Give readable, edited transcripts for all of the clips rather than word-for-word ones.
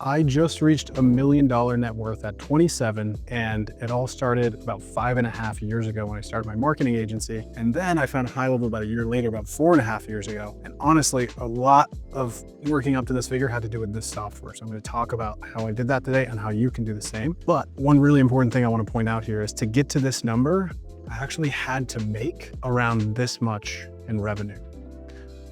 I just reached $1 million net worth at 27, and it all started about 5.5 years ago when I started my marketing agency. And then I found GoHighLevel about a year later, about 4.5 years ago. And honestly, a lot of working up to this figure had to do with this software. So I'm going to talk about how I did that today and how you can do the same. But one really important thing I want to point out here is to get to this number, I actually had to make around this much in revenue.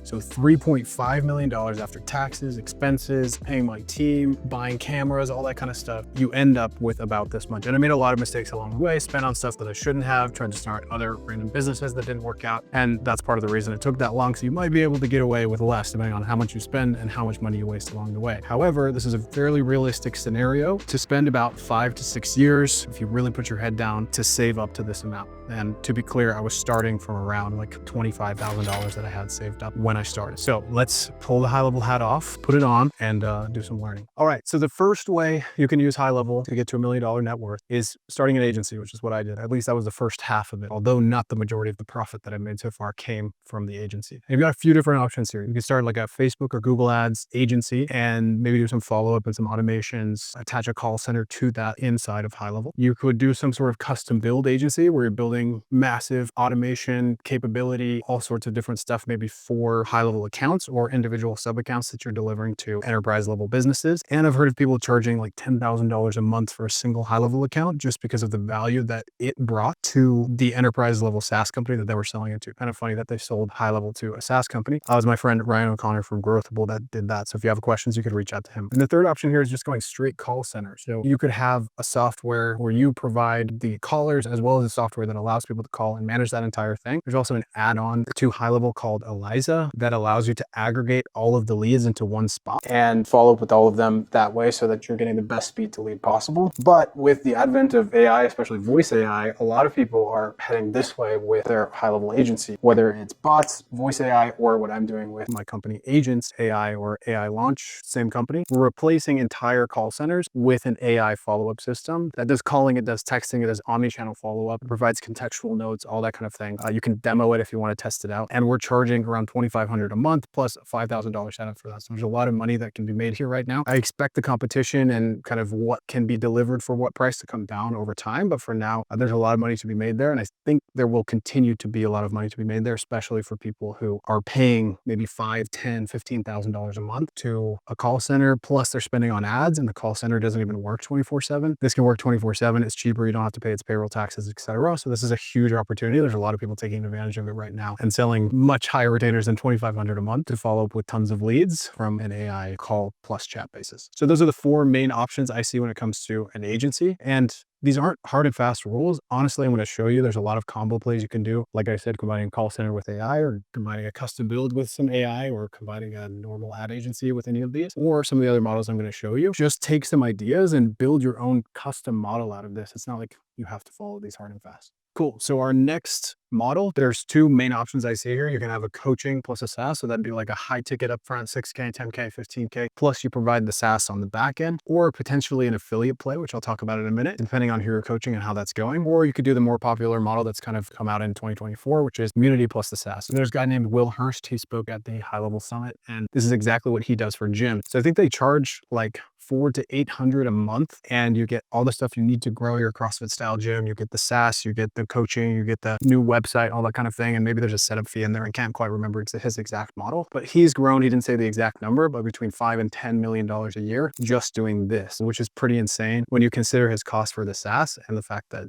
So $3.5 million after taxes, expenses, paying my team, buying cameras, all that kind of stuff. You end up with about this much. And I made a lot of mistakes along the way, spent on stuff that I shouldn't have, tried to start other random businesses that didn't work out. And that's part of the reason it took that long. So you might be able to get away with less depending on how much you spend and how much money you waste along the way. However, this is a fairly realistic scenario to spend about 5 to 6 years if you really put your head down to save up to this amount. And to be clear, I was starting from around like $25,000 that I had saved up when I started. So let's pull the GoHighLevel hat off, put it on, and do some learning. All right, so the first way you can use GoHighLevel to get to $1 million net worth is starting an agency, which is what I did. At least that was the first half of it, although not the majority of the profit that I made so far came from the agency. You've got a few different options here. You can start like a Facebook or Google Ads agency and maybe do some follow-up and some automations, attach a call center to that inside of GoHighLevel. You could do some sort of custom build agency where you're building massive automation capability, all sorts of different stuff, maybe for high-level accounts or individual sub-accounts that you're delivering to enterprise level businesses. And I've heard of people charging like $10,000 a month for a single high-level account just because of the value that it brought to the enterprise level SaaS company that they were selling it to. Kind of funny that they sold GoHighLevel to a SaaS company. That was my friend Ryan O'Connor from GoHighLevel that did that. So if you have questions, you could reach out to him. And the third option here is just going straight call center. So you could have a software where you provide the callers as well as a software that allows people to call and manage that entire thing. There's also an add-on to GoHighLevel called Eliza that allows you to aggregate all of the leads into one spot and follow up with all of them that way so that you're getting the best speed to lead possible. But with the advent of AI, especially voice AI, a lot of people are heading this way with their GoHighLevel agency, whether it's bots, voice AI, or what I'm doing with my company Agents AI or AI Launch, same company. We're replacing entire call centers with an AI follow-up system that does calling, it does texting, it does omni-channel follow-up, it provides contextual notes, all that kind of thing. You can demo it if you want to test it out. And we're charging around $2,500 a month plus a $5,000 setup for that. So there's a lot of money that can be made here right now. I expect the competition and kind of what can be delivered for what price to come down over time. But for now, there's a lot of money to be made there. And I think there will continue to be a lot of money to be made there, especially for people who are paying maybe $5,000, $10,000, $15,000 a month to a call center. Plus they're spending on ads and the call center doesn't even work 24/7. This can work 24/7. It's cheaper. You don't have to pay its payroll taxes, etc. So this is a huge opportunity. There's a lot of people taking advantage of it right now and selling much higher retainers than $2,500 a month to follow up with tons of leads from an AI call plus chat basis. So those are the four main options I see when it comes to an agency. And these aren't hard and fast rules. Honestly, I'm going to show you there's a lot of combo plays you can do. Like I said, combining call center with AI or combining a custom build with some AI or combining a normal ad agency with any of these or some of the other models I'm going to show you. Just take some ideas and build your own custom model out of this. It's not like you have to follow these hard and fast. Cool. So our next model, there's two main options I see here. You can have a coaching plus a SaaS. So that'd be like a high ticket upfront, 6K, 10K, 15K, plus you provide the SaaS on the back end, or potentially an affiliate play, which I'll talk about in a minute, depending on who you're coaching and how that's going. Or you could do the more popular model that's kind of come out in 2024, which is community plus the SaaS. And there's a guy named Will Hurst. He spoke at the GoHighLevel Summit, and this is exactly what he does for gyms. So I think they charge like $400 to $800 a month, and you get all the stuff you need to grow your CrossFit style gym. You get the SaaS, you get the coaching, you get the new website, all that kind of thing. And maybe there's a setup fee in there. I can't quite remember his exact model, but he's grown. He didn't say the exact number, but between $5 and $10 million a year just doing this, which is pretty insane when you consider his cost for the SaaS and the fact that,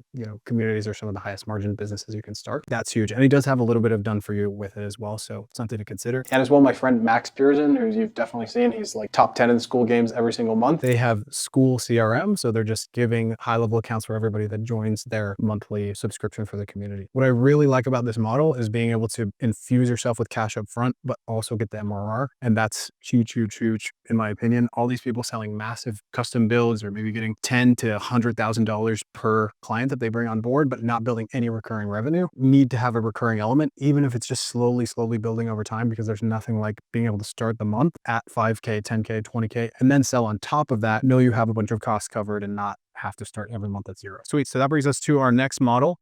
communities are some of the highest margin businesses you can start. That's huge. And he does have a little bit of done for you with it as well. So something to consider. And as well, my friend Max Pearson, who you've definitely seen, he's like top 10 in school games every single month. They have school CRM, so they're just giving high-level accounts for everybody that joins their monthly subscription for the community. What I really like about this model is being able to infuse yourself with cash up front, but also get the MRR. And that's huge, huge, huge, in my opinion. All these people selling massive custom builds or maybe getting $10,000 to $100,000 per client that they bring on board, but not building any recurring revenue, need to have a recurring element, even if it's just slowly building over time, because there's nothing like being able to start the month at 5K, 10K, 20K, and then sell on top of that, know you have a bunch of costs covered and not have to start every month at zero. Sweet. So that brings us to our next model,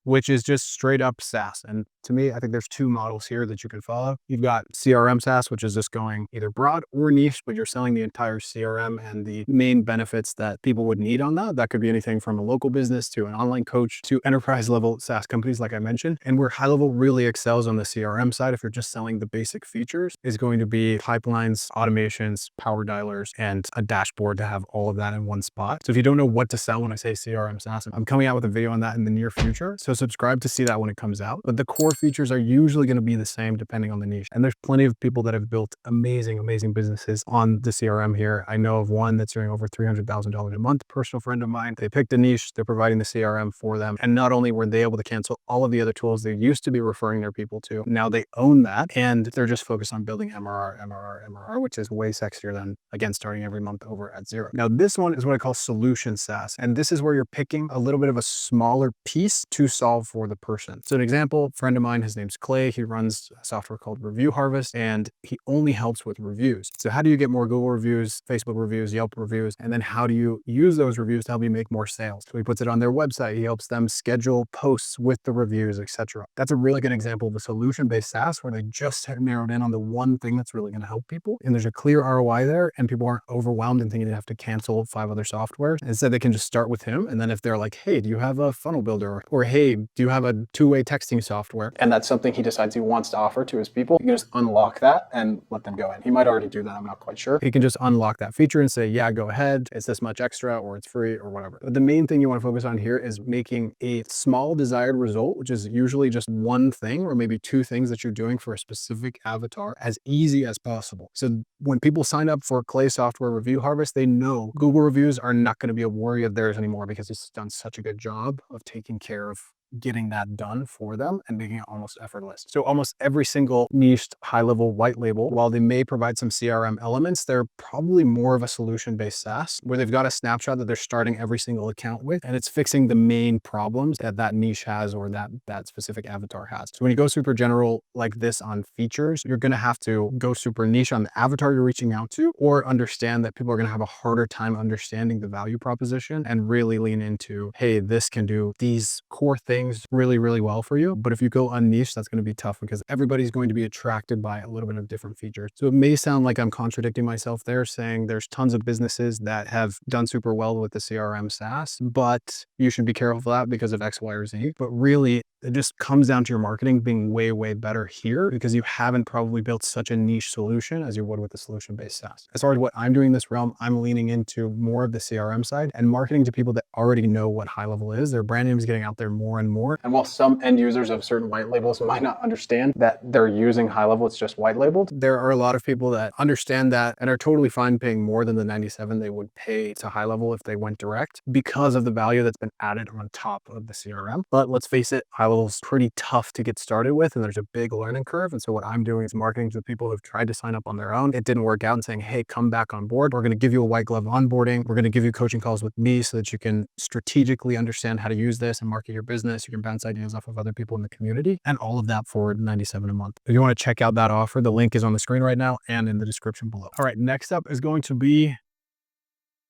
which is just straight up SaaS. And to me, I think there's two models here that you can follow. You've got CRM SaaS, which is just going either broad or niche, but you're selling the entire CRM and the main benefits that people would need on that. That could be anything from a local business to an online coach to enterprise level SaaS companies, like I mentioned. And where HighLevel really excels on the CRM side, if you're just selling the basic features, is going to be pipelines, automations, power dialers, and a dashboard to have all of that in one spot. So if you don't know what to sell when I say CRM SaaS, I'm coming out with a video on that in the near future. So subscribe to see that when it comes out. But the core features are usually going to be the same depending on the niche. And there's plenty of people that have built amazing, amazing businesses on the CRM here. I know of one that's doing over $300,000 a month, personal friend of mine. They picked a niche, they're providing the CRM for them. And not only were they able to cancel all of the other tools they used to be referring their people to, now they own that and they're just focused on building MRR, which is way sexier than, again, starting every month over at zero. Now, this one is what I call solution SaaS. And this is where you're picking a little bit of a smaller piece to solve for the person. So an example, a friend of mine, his name's Clay. He runs a software called Review Harvest, and he only helps with reviews. So how do you get more Google reviews, Facebook reviews, Yelp reviews? And then how do you use those reviews to help you make more sales? So he puts it on their website. He helps them schedule posts with the reviews, etc. That's a really good example of a solution-based SaaS where they just have narrowed in on the one thing that's really going to help people. And there's a clear ROI there, and people aren't overwhelmed and thinking they have to cancel 5 other softwares. Instead, they can just start with him. And then if they're like, hey, do you have a funnel builder? Or hey, do you have a two-way texting software? And that's something he decides he wants to offer to his people. You can just unlock that and let them go in. He might already do that. I'm not quite sure. He can just unlock that feature and say, yeah, go ahead. It's this much extra, or it's free, or whatever. But the main thing you want to focus on here is making a small desired result, which is usually just one thing or maybe 2 things that you're doing for a specific avatar, as easy as possible. So when people sign up for Clay Software Review Harvest, they know Google reviews are not going to be a worry of theirs anymore because it's done such a good job of taking care of getting that done for them and making it almost effortless. So almost every single niched high-level white label, while they may provide some CRM elements, they're probably more of a solution-based SaaS where they've got a snapshot that they're starting every single account with, and it's fixing the main problems that that niche has or that specific avatar has. So when you go super general like this on features, you're going to have to go super niche on the avatar you're reaching out to, or understand that people are going to have a harder time understanding the value proposition and really lean into, hey, this can do these core things really, really well for you. But if you go unniche, that's going to be tough because everybody's going to be attracted by a little bit of different features. So it may sound like I'm contradicting myself there, saying there's tons of businesses that have done super well with the CRM SaaS, but you should be careful of that because of X, Y, or Z. But really, it just comes down to your marketing being way, way better here because you haven't probably built such a niche solution as you would with the solution-based SaaS. As far as what I'm doing in this realm, I'm leaning into more of the CRM side and marketing to people that already know what HighLevel is. Their brand name is getting out there more and more. And while some end users of certain white labels might not understand that they're using HighLevel, it's just white labeled, there are a lot of people that understand that and are totally fine paying more than the 97 they would pay to HighLevel if they went direct because of the value that's been added on top of the CRM. But let's face it, HighLevel is pretty tough to get started with, and there's a big learning curve. And so what I'm doing is marketing to people who've tried to sign up on their own. It didn't work out, and saying, hey, come back on board. We're going to give you a white glove onboarding. We're going to give you coaching calls with me so that you can strategically understand how to use this and market your business. You can bounce ideas off of other people in the community, and all of that for $97 a month. If you want to check out that offer, the link is on the screen right now and in the description below. All right, next up is going to be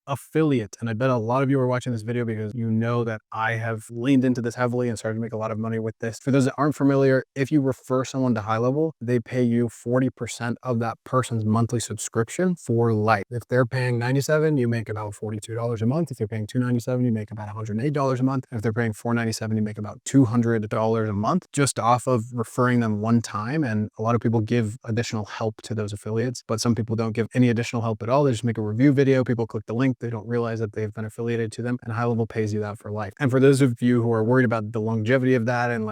affiliate. And I bet a lot of you are watching this video because you know that I have leaned into this heavily and started to make a lot of money with this. For those that aren't familiar, if you refer someone to HighLevel, they pay you 40% of that person's monthly subscription for life. If they're paying $97, you make about $42 a month. If you're paying $297, you make about $108 a month. If they're paying $497, you make about $200 a month just off of referring them one time. And a lot of people give additional help to those affiliates, but some people don't give any additional help at all. They just make a review video. People click the link. They don't realize that they've been affiliated to them, and HighLevel pays you that for life. And for those of you who are worried about the longevity of that and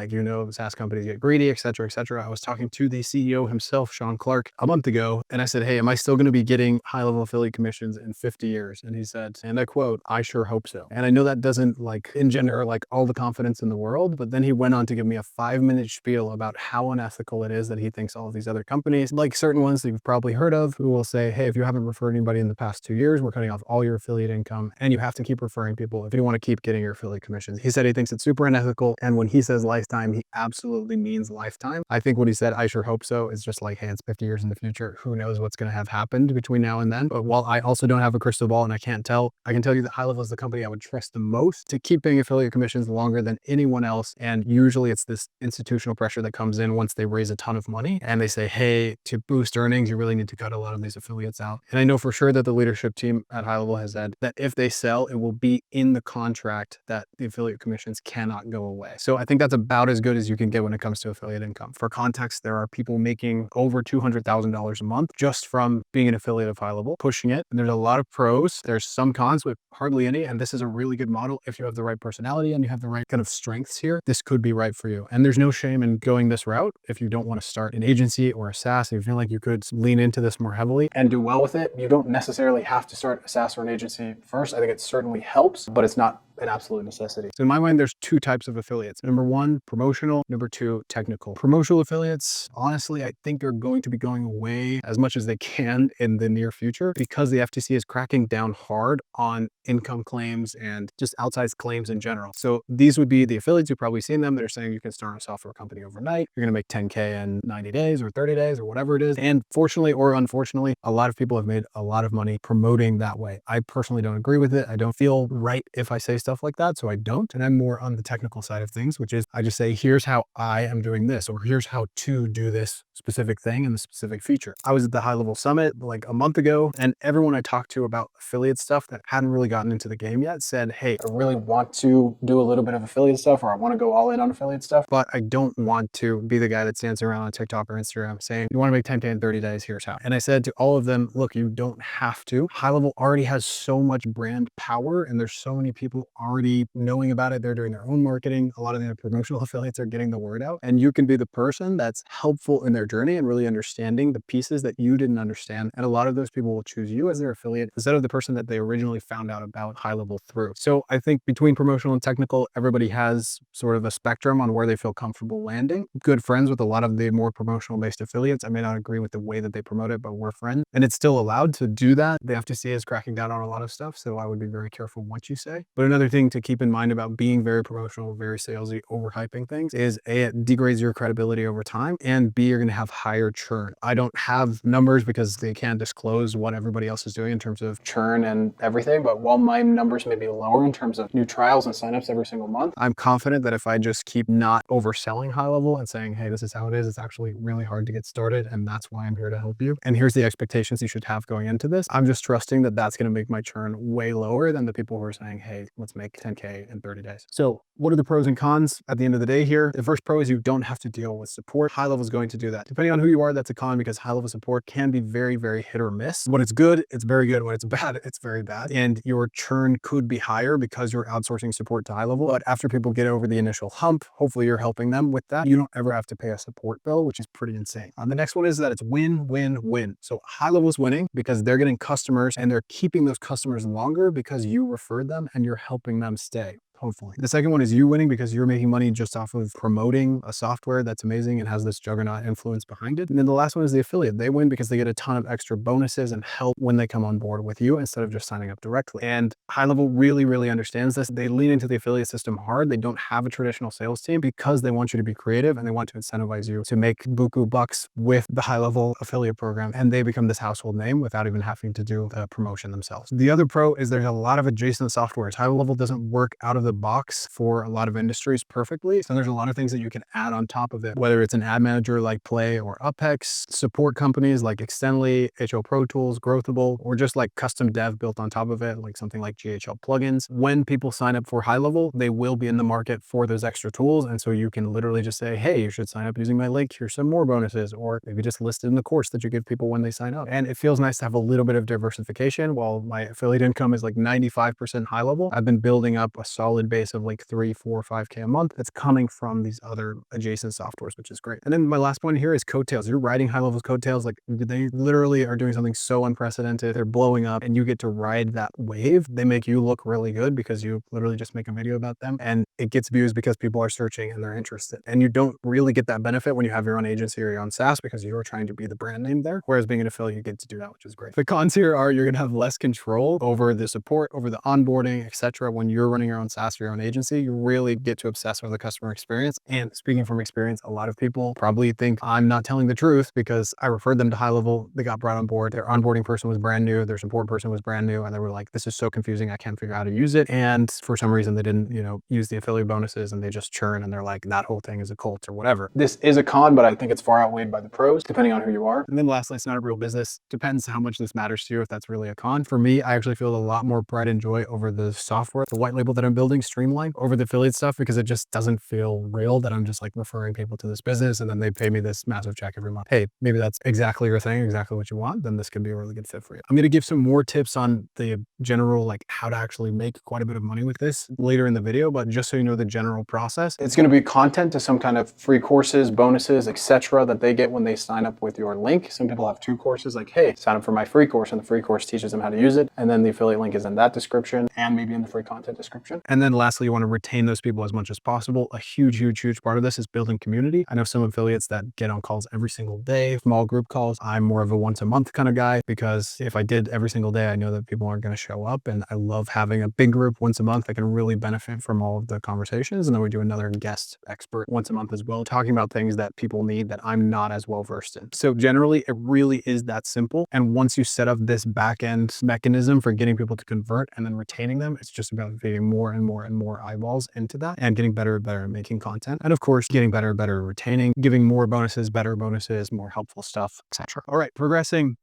SaaS companies get greedy, et cetera, I was talking to the CEO himself, Sean Clark, a month ago, and I said, hey, am I still going to be getting HighLevel affiliate commissions in 50 years? And he said, and I quote, I sure hope so. And I know that doesn't engender all the confidence in the world, but then he went on to give me a 5-minute spiel about how unethical it is that he thinks all of these other companies, like certain ones that you've probably heard of, who will say, hey, if you haven't referred anybody in the past 2 years, we're cutting off all your your affiliate income, and you have to keep referring people if you want to keep getting your affiliate commissions. He said he thinks it's super unethical, and when he says lifetime, he absolutely means lifetime. I think what he said, I sure hope so, is just like, hey, it's 50 years in the future. Who knows what's going to have happened between now and then? But while I also don't have a crystal ball and I can't tell, I can tell you that HighLevel is the company I would trust the most to keep paying affiliate commissions longer than anyone else. And usually it's this institutional pressure that comes in once they raise a ton of money and they say, hey, to boost earnings, you really need to cut a lot of these affiliates out. And I know for sure that the leadership team at HighLevel has said that if they sell, it will be in the contract that the affiliate commissions cannot go away. So I think that's about as good as you can get when it comes to affiliate income. For context, there are people making over $200,000 a month just from being an affiliate of HighLevel, pushing it. And there's a lot of pros. There's some cons, but hardly any. And this is a really good model. If you have the right personality and you have the right kind of strengths here, this could be right for you. And there's no shame in going this route. If you don't want to start an agency or a SaaS, if you feel like you could lean into this more heavily and do well with it, you don't necessarily have to start a SaaS or an agency first. I think it certainly helps, but it's not an absolute necessity. So in my mind, there's two types of affiliates. Number one, promotional. Number two, technical. Promotional affiliates, honestly, I think are going to be going away as much as they can in the near future because the FTC is cracking down hard on income claims and just outsized claims in general. So these would be the affiliates, you've probably seen them. They're saying you can start a software company overnight. You're going to make 10K in 90 days or 30 days or whatever it is. And fortunately or unfortunately, a lot of people have made a lot of money promoting that way. I personally don't agree with it. I don't feel right if I say stuff like that, so I don't. And I'm more on the technical side of things, which is I just say, here's how I am doing this, or here's how to do this specific thing and the specific feature. I was at the HighLevel Summit like a month ago, and everyone I talked to about affiliate stuff that hadn't really gotten into the game yet said, hey, I really want to do a little bit of affiliate stuff, or I want to go all in on affiliate stuff, but I don't want to be the guy that stands around on TikTok or Instagram saying, you want to make 10K in 30 days, here's how. And I said to all of them, look, you don't have to. HighLevel already has so much brand power, and there's so many people already knowing about it. They're doing their own marketing. A lot of the promotional affiliates are getting the word out, and you can be the person that's helpful in their journey and really understanding the pieces that you didn't understand. And a lot of those people will choose you as their affiliate instead of the person that they originally found out about HighLevel through. So I think between promotional and technical, everybody has sort of a spectrum on where they feel comfortable landing. Good friends with a lot of the more promotional based affiliates. I may not agree with the way that they promote it, but we're friends, and it's still allowed to do that. The FTC is cracking down on a lot of stuff, so I would be very careful what you say. But another thing to keep in mind about being very promotional, very salesy, overhyping things is A, it degrades your credibility over time, and B, you're going to have higher churn. I don't have numbers because they can't disclose what everybody else is doing in terms of churn and everything, but while my numbers may be lower in terms of new trials and signups every single month, I'm confident that if I just keep not overselling HighLevel and saying, hey, this is how it is, it's actually really hard to get started, and that's why I'm here to help you, and here's the expectations you should have going into this, I'm just trusting that that's going to make my churn way lower than the people who are saying, hey, let's make 10K in 30 days. So what are the pros and cons at the end of the day here? The first pro is you don't have to deal with support. HighLevel is going to do that. Depending on who you are, that's a con because HighLevel support can be very, very hit or miss. When it's good, it's very good. When it's bad, it's very bad. And your churn could be higher because you're outsourcing support to HighLevel. But after people get over the initial hump, hopefully you're helping them with that. You don't ever have to pay a support bill, which is pretty insane. The next one is that it's win, win, win. So HighLevel is winning because they're getting customers and they're keeping those customers longer because you referred them and you're helping them stay. Hopefully. The second one is you winning because you're making money just off of promoting a software that's amazing and has this juggernaut influence behind it. And then the last one is the affiliate. They win because they get a ton of extra bonuses and help when they come on board with you instead of just signing up directly. And HighLevel really, really understands this. They lean into the affiliate system hard. They don't have a traditional sales team because they want you to be creative and they want to incentivize you to make buku bucks with the HighLevel affiliate program. And they become this household name without even having to do the promotion themselves. The other pro is there's a lot of adjacent softwares. HighLevel doesn't work out of the box for a lot of industries perfectly. So there's a lot of things that you can add on top of it, whether it's an ad manager like Play or Upex, support companies like Extendly, HO Pro Tools, Growthable, or just like custom dev built on top of it, like something like GHL plugins. When people sign up for HighLevel, they will be in the market for those extra tools. And so you can literally just say, hey, you should sign up using my link. Here's some more bonuses, or maybe just list it in the course that you give people when they sign up. And it feels nice to have a little bit of diversification. While my affiliate income is like 95% HighLevel, I've been building up a solid solid base of like 3, 4, 5K a month that's coming from these other adjacent softwares, which is great. And then my last point here is coattails. You're riding high level coattails. Like they literally are doing something so unprecedented. They're blowing up and you get to ride that wave. They make you look really good because you literally just make a video about them and it gets views because people are searching and they're interested. And you don't really get that benefit when you have your own agency or your own SaaS because you're trying to be the brand name there. Whereas being an affiliate, you get to do that, which is great. The cons here are you're going to have less control over the support, over the onboarding, etc. When you're running your own SaaS or your own agency, you really get to obsess with the customer experience. And speaking from experience, a lot of people probably think I'm not telling the truth because I referred them to HighLevel. They got brought on board. Their onboarding person was brand new. Their support person was brand new. And they were like, this is so confusing. I can't figure out how to use it. And for some reason, they didn't, use the affiliate bonuses and they just churn and they're like, that whole thing is a cult or whatever. This is a con, but I think it's far outweighed by the pros, depending on who you are. And then lastly, it's not a real business. Depends how much this matters to you, if that's really a con. For me, I actually feel a lot more pride and joy over the software, the white label that I'm building, Streamline, over the affiliate stuff, because it just doesn't feel real that I'm just like referring people to this business and then they pay me this massive check every month. Hey, maybe that's exactly your thing, exactly what you want, then this could be a really good fit for you. I'm going to give some more tips on the general, like how to actually make quite a bit of money with this later in the video, but just so you know the general process, it's going to be content to some kind of free courses, bonuses, etc. that they get when they sign up with your link. Some people have 2 courses, like, hey, sign up for my free course, and the free course teaches them how to use it. And then the affiliate link is in that description and maybe in the free content description. And then lastly, you want to retain those people as much as possible. A huge part of this is building community. I know some affiliates that get on calls every single day, small group calls. I'm more of a once a month kind of guy because if I did every single day, I know that people aren't going to show up. And I love having a big group once a month that can really benefit from all of the conversations. And then we do another guest expert once a month as well, talking about things that people need that I'm not as well versed in. So generally, it really is that simple. And once you set up this back end mechanism for getting people to convert and then retaining them, it's just about feeding more and more and more eyeballs into that and getting better and better at making content. And of course, getting better and better at retaining, giving more bonuses, better bonuses, more helpful stuff, etc. All right, progressing.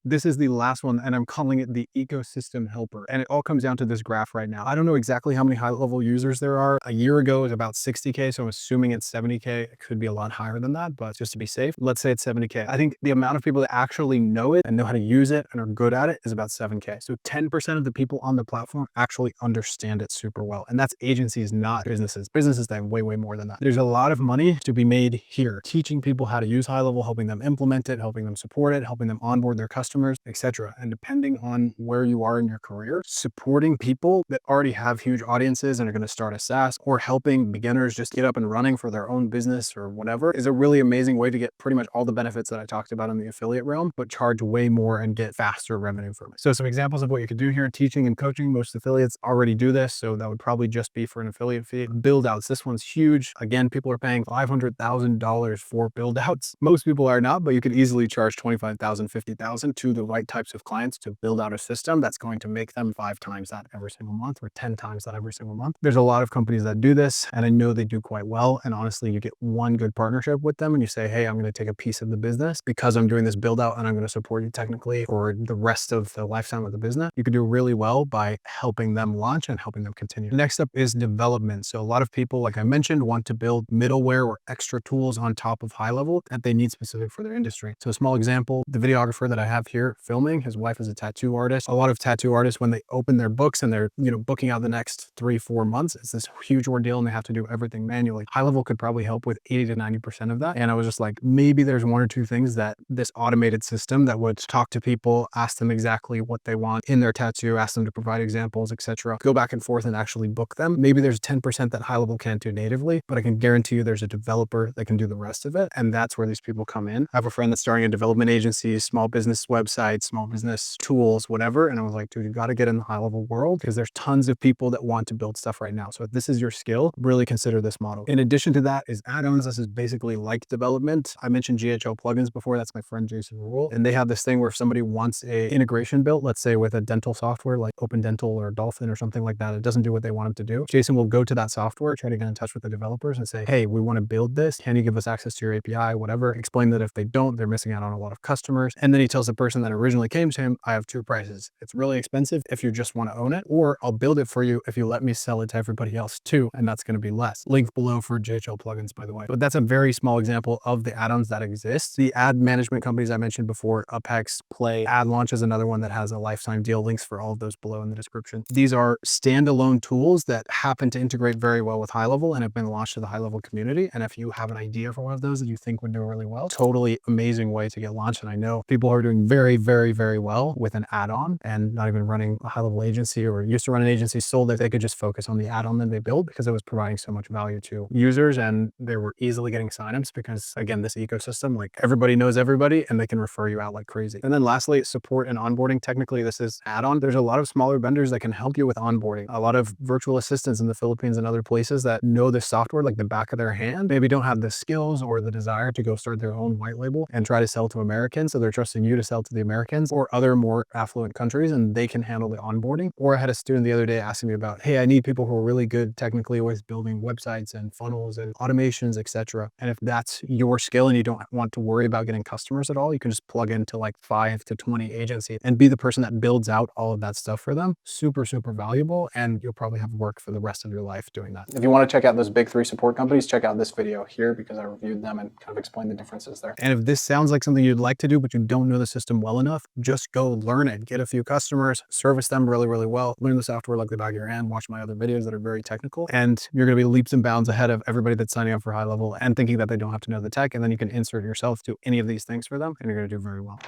This is the last one, and I'm calling it the ecosystem helper. And it all comes down to this graph right now. I don't know exactly how many high-level users there are. A year ago, it was about 60K, so I'm assuming it's 70K. It could be a lot higher than that, but just to be safe, let's say it's 70K. I think the amount of people that actually know it and know how to use it and are good at it is about 7K. So 10% of the people on the platform actually understand it super well. And that's agencies, not businesses. Businesses that have way, way more than that. There's a lot of money to be made here, teaching people how to use HighLevel, helping them implement it, helping them support it, helping them onboard their customers, etc. And depending on where you are in your career, supporting people that already have huge audiences and are going to start a SaaS, or helping beginners just get up and running for their own business or whatever, is a really amazing way to get pretty much all the benefits that I talked about in the affiliate realm, but charge way more and get faster revenue from it. So some examples of what you could do here: teaching and coaching. Most affiliates already do this, so that would probably just be for an affiliate fee. Build outs. This one's huge. Again, people are paying $500,000 for build outs. Most people are not, but you could easily charge $25,000, $50,000 to the right types of clients to build out a system that's going to make them 5 times that every single month or 10 times that every single month. There's a lot of companies that do this, and I know they do quite well. And honestly, you get one good partnership with them and you say, hey, I'm going to take a piece of the business because I'm doing this build out and I'm going to support you technically for the rest of the lifetime of the business. You could do really well by helping them launch and helping them continue. Next up is development. So a lot of people, like I mentioned, want to build middleware or extra tools on top of HighLevel that they need specific for their industry. So a small example, the videographer that I have here filming, his wife is a tattoo artist. A lot of tattoo artists, when they open their books and they're, booking out the next 3-4 months, it's this huge ordeal and they have to do everything manually. HighLevel could probably help with 80 to 90% of that. And I was just like, maybe there's 1 or 2 things that this automated system that would talk to people, ask them exactly what they want in their tattoo, ask them to provide examples, etc. Go back and forth and actually book them. Maybe there's 10% that HighLevel can't do natively, but I can guarantee you there's a developer that can do the rest of it. And that's where these people come in. I have a friend that's starting a development agency, small business website, small business tools, whatever. And I was like, dude, you got to get in the HighLevel world because there's tons of people that want to build stuff right now. So if this is your skill, really consider this model. In addition to that is add-ons. This is basically like development. I mentioned GHL plugins before. That's my friend Jason Rule. And they have this thing where if somebody wants a integration built, let's say with a dental software like Open Dental or Dolphin or something like that, it doesn't do what they want it to do. Jason will go to that software, try to get in touch with the developers and say, hey, we want to build this. Can you give us access to your API, whatever? Explain that if they don't, they're missing out on a lot of customers. And then he tells the person person that originally came to him, I have two prices. It's really expensive if you just want to own it, or I'll build it for you if you let me sell it to everybody else too, and that's going to be less. Link below for JHL plugins, by the way. But that's a very small example of the add-ons that exist. The ad management companies I mentioned before, Upex, Play, Ad Launch is another one that has a lifetime deal. Links for all of those below in the description. These are standalone tools that happen to integrate very well with HighLevel and have been launched to the HighLevel community. And if you have an idea for one of those that you think would do really well, totally amazing way to get launched. And I know people are doing very, very, very well with an add-on and not even running a high-level agency or used to run an agency, sold it. They could just focus on the add-on that they built because it was providing so much value to users, and they were easily getting signups because, again, this ecosystem, like everybody knows everybody and they can refer you out like crazy. And then lastly, support and onboarding. Technically, this is add-on. There's a lot of smaller vendors that can help you with onboarding. A lot of virtual assistants in the Philippines and other places that know the software like the back of their hand, maybe don't have the skills or the desire to go start their own white label and try to sell to Americans. So they're trusting you to sell to the Americans or other more affluent countries, and they can handle the onboarding. Or I had a student the other day asking me about, hey, I need people who are really good technically with building websites and funnels and automations, etc. And if that's your skill and you don't want to worry about getting customers at all, you can just plug into like 5 to 20 agencies and be the person that builds out all of that stuff for them. Super, super valuable. And you'll probably have work for the rest of your life doing that. If you want to check out those big 3 support companies, check out this video here because I reviewed them and kind of explained the differences there. And if this sounds like something you'd like to do, but you don't know the system well enough, just go learn it. Get a few customers, service them really, really well, learn the software like the back of your hand, watch my other videos that are very technical, and you're going to be leaps and bounds ahead of everybody that's signing up for HighLevel and thinking that they don't have to know the tech. And then you can insert yourself to any of these things for them and you're going to do very well.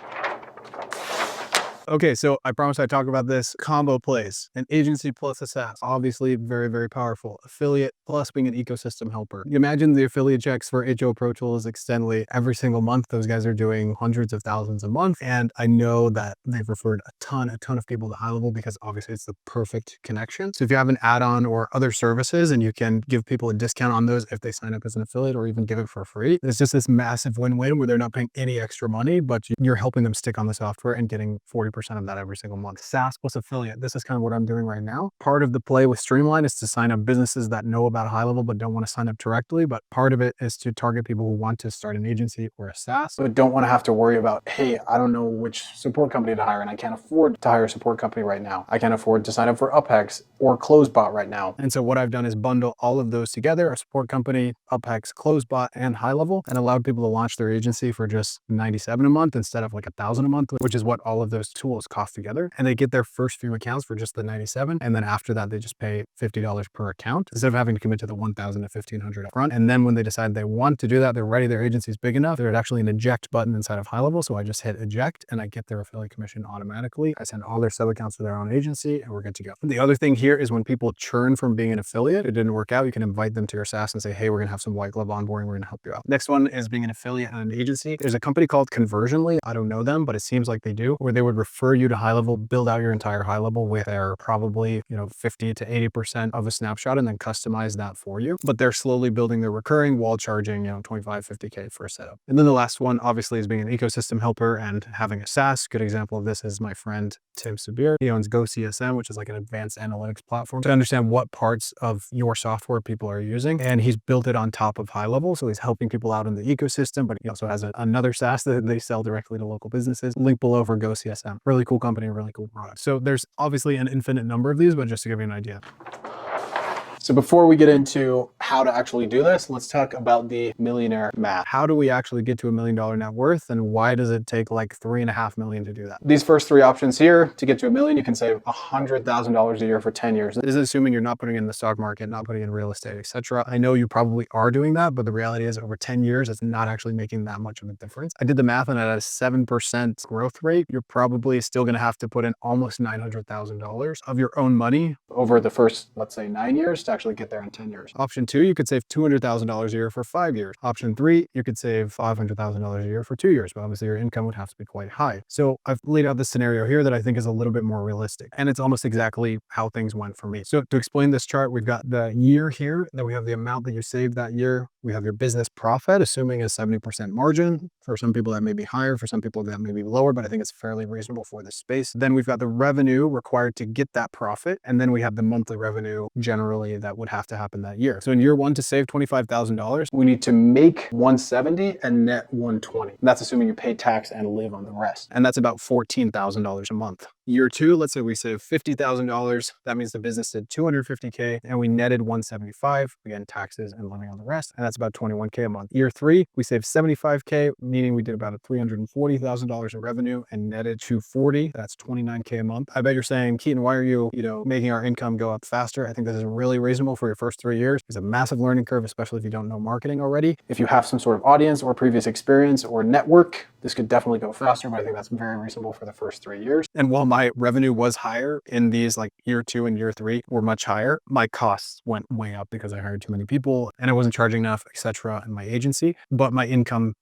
Okay, so I promised I'd talk about this combo plays, an agency plus a SaaS. Obviously very, very powerful. Affiliate plus being an ecosystem helper. You imagine the affiliate checks for HO Pro Tools, Extendly every single month. Those guys are doing hundreds of thousands a month. And I know that they've referred a ton of people to HighLevel because obviously it's the perfect connection. So if you have an add-on or other services and you can give people a discount on those if they sign up as an affiliate or even give it for free, it's just this massive win-win where they're not paying any extra money, but you're helping them stick on the software and getting 40% of that every single month. SaaS plus affiliate. This is kind of what I'm doing right now. Part of the play with Streamline is to sign up businesses that know about HighLevel but don't want to sign up directly. But part of it is to target people who want to start an agency or a SaaS, but don't want to have to worry about, hey, I don't know which support company to hire and I can't afford to hire a support company right now. I can't afford to sign up for Upex or Closebot right now. And so what I've done is bundle all of those together, a support company, Upex, Closebot, and HighLevel, and allowed people to launch their agency for just $97 a month instead of like $1,000 a month, which is what all of those tools cost together. And they get their first few accounts for just the $97. And then after that, they just pay $50 per account instead of having to commit to the $1,000 to $1,500 up front. And then when they decide they want to do that, they're ready, their agency is big enough, there's actually an eject button inside of HighLevel. So I just hit eject and I get their affiliate commission automatically. I send all their sub accounts to their own agency and we're good to go. The other thing here is when people churn from being an affiliate, it didn't work out, you can invite them to your SaaS and say, hey, we're gonna have some white glove onboarding, we're gonna help you out. Next one is being an affiliate and an agency. There's a company called Conversionly. I don't know them, but it seems like they do, where they would refer you to HighLevel, build out your entire HighLevel with their probably, 50 to 80% of a snapshot and then customize that for you. But they're slowly building their recurring while charging, 25, 50K for a setup. And then the last one obviously is being an ecosystem helper and having a SaaS. Good example of this is my friend Tim Sabir. He owns GoCSM, which is like an advanced analytics platform to understand what parts of your software people are using. And he's built it on top of HighLevel. So he's helping people out in the ecosystem, but he also has another SaaS that they sell directly to local businesses. Link below for GoCSM. Really cool company, really cool product. So there's obviously an infinite number of these, but just to give you an idea. So before we get into how to actually do this, let's talk about the Millionaire Math. How do we actually get to $1 million net worth, and why does it take like $3.5 million to do that? These first 3 options here, to get to $1 million, you can save $100,000 a year for 10 years. This is assuming you're not putting in the stock market, not putting in real estate, etc. I know you probably are doing that, but the reality is over 10 years, it's not actually making that much of a difference. I did the math, and at a 7% growth rate, you're probably still going to have to put in almost $900,000 of your own money over the first, let's say, 9 years to actually get there in 10 years. Option 2, you could save $200,000 a year for 5 years. Option 3, you could save $500,000 a year for 2 years, but obviously your income would have to be quite high. So I've laid out this scenario here that I think is a little bit more realistic, and it's almost exactly how things went for me. So to explain this chart, we've got the year here, then we have the amount that you saved that year. We have your business profit, assuming a 70% margin. For some people that may be higher, for some people that may be lower, but I think it's fairly reasonable for this space. Then we've got the revenue required to get that profit, and then we have the monthly revenue generally that would have to happen that year. So in year one to save $25,000, we need to make 170 and net 120. That's assuming you pay tax and live on the rest. And that's about $14,000 a month. Year two, let's say we save $50,000. That means the business did 250K and we netted 175, again, taxes and living on the rest. And that's about 21K a month. Year three, we saved 75K, meaning we did about $340,000 in revenue and netted 240. That's 29K a month. I bet you're saying, Keaton, why are you, making our income go up faster? I think this is really reasonable for your first 3 years. It's a massive learning curve, especially if you don't know marketing already. If you have some sort of audience or previous experience or network, this could definitely go faster, but I think that's very reasonable for the first 3 years. And while my revenue was higher in these, like year two and year three were much higher, my costs went way up because I hired too many people and I wasn't charging enough, etc. in my agency, but my income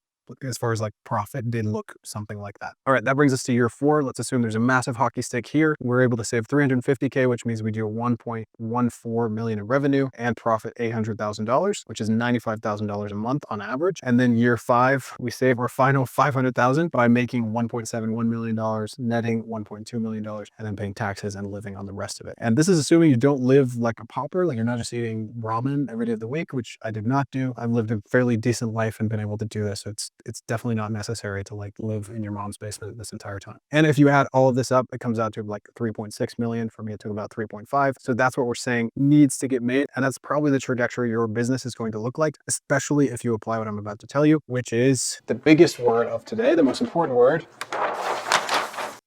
as far as like profit did look something like that. All right, that brings us to year four. Let's assume there's a massive hockey stick here. We're able to save 350K, which means we do 1.14 million in revenue and profit $800,000, which is $95,000 a month on average. And then year five, we save our final 500,000 by making $1.71 million, netting $1.2 million, and then paying taxes and living on the rest of it. And this is assuming you don't live like a pauper, like you're not just eating ramen every day of the week, which I did not do. I've lived a fairly decent life and been able to do this. So it's definitely not necessary to like live in your mom's basement this entire time. And if you add all of this up, it comes out to like 3.6 million. For me, it took about 3.5. So that's what we're saying needs to get made. And that's probably the trajectory your business is going to look like, especially if you apply what I'm about to tell you, which is the biggest word of today, the most important word.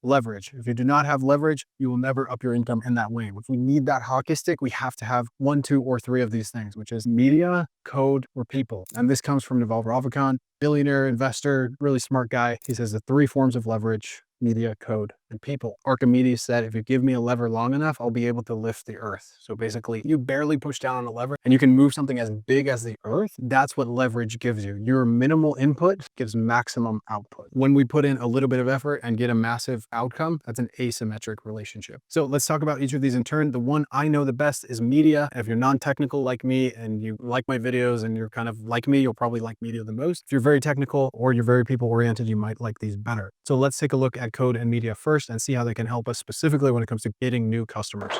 Leverage. If you do not have leverage, you will never up your income in that way. If we need that hockey stick, we have to have 1, 2, or 3 of these things, which is media, code, or people. And this comes from Naval Ravikant, billionaire investor, really smart guy. He says the 3 forms of leverage: media, code, and people. Archimedes said, if you give me a lever long enough, I'll be able to lift the earth. So basically, you barely push down on a lever and you can move something as big as the earth. That's what leverage gives you. Your minimal input gives maximum output. When we put in a little bit of effort and get a massive outcome, that's an asymmetric relationship. So let's talk about each of these in turn. The one I know the best is media. If you're non-technical like me and you like my videos and you're kind of like me, you'll probably like media the most. If you're very technical or you're very people-oriented, you might like these better. So let's take a look at code and media first and see how they can help us specifically when it comes to getting new customers.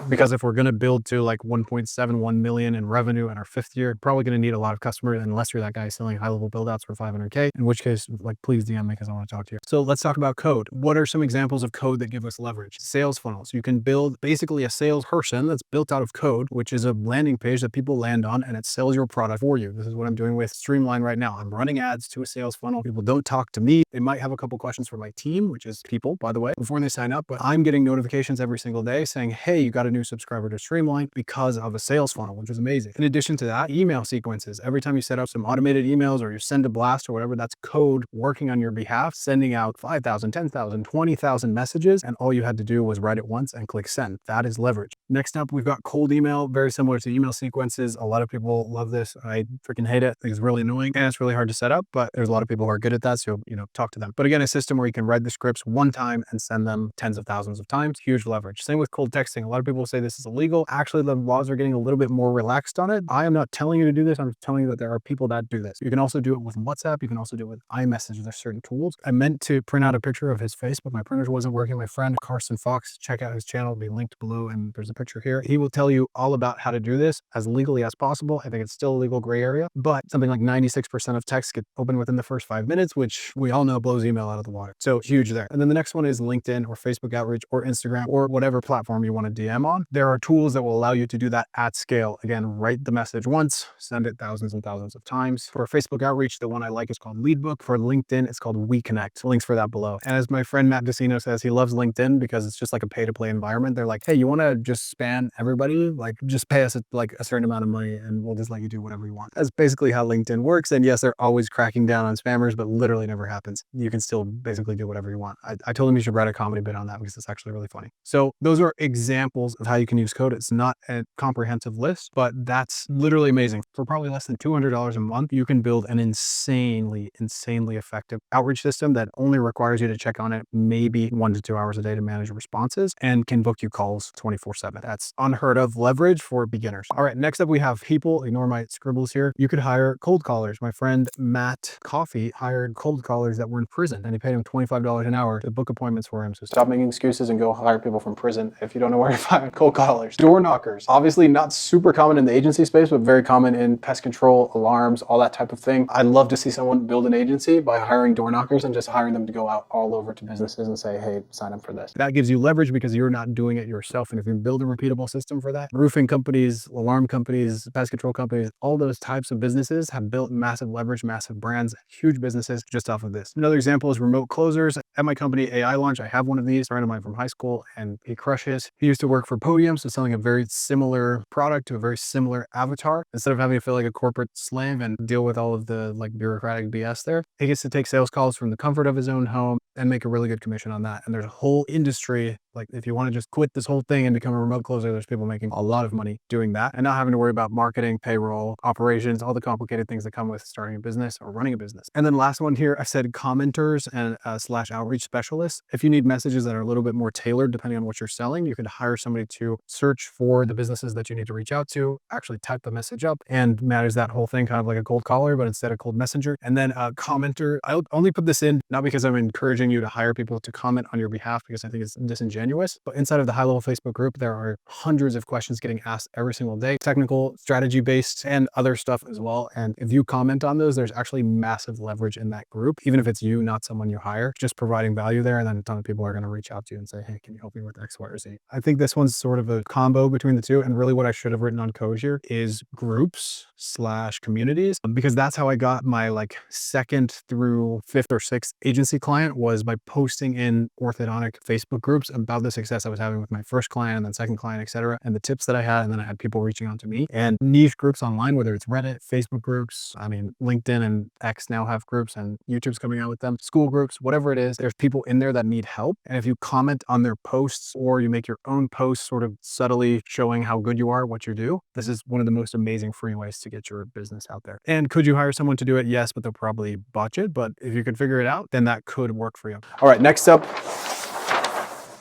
Because if we're going to build to like 1.71 million in revenue in our 5th year, probably going to need a lot of customers unless you're that guy selling high level build outs for 500K, in which case, like, please DM me because I want to talk to you. So let's talk about code. What are some examples of code that give us leverage? Sales funnels. You can build basically a salesperson that's built out of code, which is a landing page that people land on and it sells your product for you. This is what I'm doing with Streamline right now. I'm running ads to a sales funnel. People don't talk to me. They might have a couple questions for my team, which is people, by the way, before they sign up, but I'm getting notifications every single day saying, hey, you got a new subscriber to Streamline because of a sales funnel, which is amazing. In addition to that, email sequences. Every time you set up some automated emails or you send a blast or whatever, that's code working on your behalf, sending out 5,000, 10,000, 20,000 messages. And all you had to do was write it once and click send. That is leverage. Next up, we've got cold email, very similar to email sequences. A lot of people love this. I freaking hate it. I think it's really annoying and it's really hard to set up, but there's a lot of people who are good at that. So, talk to them. But again, a system where you can write the scripts one time and send them tens of thousands of times, huge leverage. Same with cold texting. A lot of people say this is illegal. Actually, the laws are getting a little bit more relaxed on it. I am not telling you to do this. I'm telling you that there are people that do this. You can also do it with WhatsApp. You can also do it with iMessage. There's certain tools. I meant to print out a picture of his face, but my printer wasn't working. My friend Carson Fox, check out his channel. It'll be linked below and there's a picture here. He will tell you all about how to do this as legally as possible. I think it's still a legal gray area, but something like 96% of texts get open within the first 5 minutes, which we all know blows email out of the water. So huge there. And then the next one is LinkedIn or Facebook outreach or Instagram or whatever platform you want to DM on. There are tools that will allow you to do that at scale. Again, write the message once, send it thousands and thousands of times. For Facebook outreach, the one I like is called Leadbook. For LinkedIn, it's called WeConnect. Links for that below. And as my friend Matt Decino says, he loves LinkedIn because it's just like a pay-to-play environment. They're like, hey, you want to just spam everybody? Like, just pay us a certain amount of money and we'll just let you do whatever you want. That's basically how LinkedIn works. And yes, they're always cracking down on spammers, but literally never happens. You can still basically do whatever you want. I told him you should write a comedy bit on that because it's actually really funny. So those are examples of how you can use code. It's not a comprehensive list, but that's literally amazing. For probably less than $200 a month, you can build an insanely effective outreach system that only requires you to check on it maybe 1 to 2 hours a day to manage responses and can book you calls 24/7. That's unheard of leverage for beginners. All right, next up we have people. Ignore my scribbles here. You could hire cold callers. My friend Matt Coffey hired cold callers that were in prison and he paid him $25 an hour to book appointments for him. So stop making excuses and go hire people from prison. If you don't know where to find cold callers. Door knockers. Obviously not super common in the agency space, but very common in pest control, alarms, all that type of thing. I'd love to see someone build an agency by hiring door knockers and just hiring them to go out all over to businesses and say, hey, sign up for this. That gives you leverage because you're not doing it yourself. And if you build a repeatable system for that, roofing companies, alarm companies, pest control companies, all those types of businesses have built massive leverage, massive brands, huge businesses just off of this. Another example is remote closers. At my company, AI Launch, I have one of these, a friend of mine from high school, and he crushes. He used to work for Podium, so selling a very similar product to a very similar avatar. Instead of having to feel like a corporate slave and deal with all of the like bureaucratic BS there, he gets to take sales calls from the comfort of his own home and make a really good commission on that. And there's a whole industry, like if you want to just quit this whole thing and become a remote closer, there's people making a lot of money doing that and not having to worry about marketing, payroll, operations, all the complicated things that come with starting a business or running a business. And then last one here, I said commenters and / outreach specialists. If you need messages that are a little bit more tailored, depending on what you're selling, you could hire somebody to search for the businesses that you need to reach out to, actually type the message up and manage that whole thing kind of like a cold caller, but instead of cold messenger. And then a commenter, I'll only put this in, not because I'm encouraging you to hire people to comment on your behalf, because I think it's disingenuous, but inside of the high-level Facebook group, there are hundreds of questions getting asked every single day, technical, strategy-based, and other stuff as well. And if you comment on those, there's actually massive leverage in that group, even if it's you, not someone you hire, just providing value there. And then a ton of people are going to reach out to you and say, hey, can you help me with X, Y, or Z? I think this one's sort of a combo between the two. And really what I should have written on code here is groups / communities, because that's how I got my like 2nd through 5th or 6th agency client, was by posting in orthodontic Facebook groups about the success I was having with my first client and then second client, etc., and the tips that I had. And then I had people reaching out to me, and niche groups online, whether it's Reddit, Facebook groups, I mean, LinkedIn and X now have groups, and YouTube's coming out with them, school groups, whatever it is, there's people in there that need help. And if you comment on their posts or you make your own posts sort of subtly showing how good you are, what you do, this is one of the most amazing free ways to get your business out there. And could you hire someone to do it? Yes, but they'll probably botch it. But if you could figure it out, then that could work for you. All right, next up,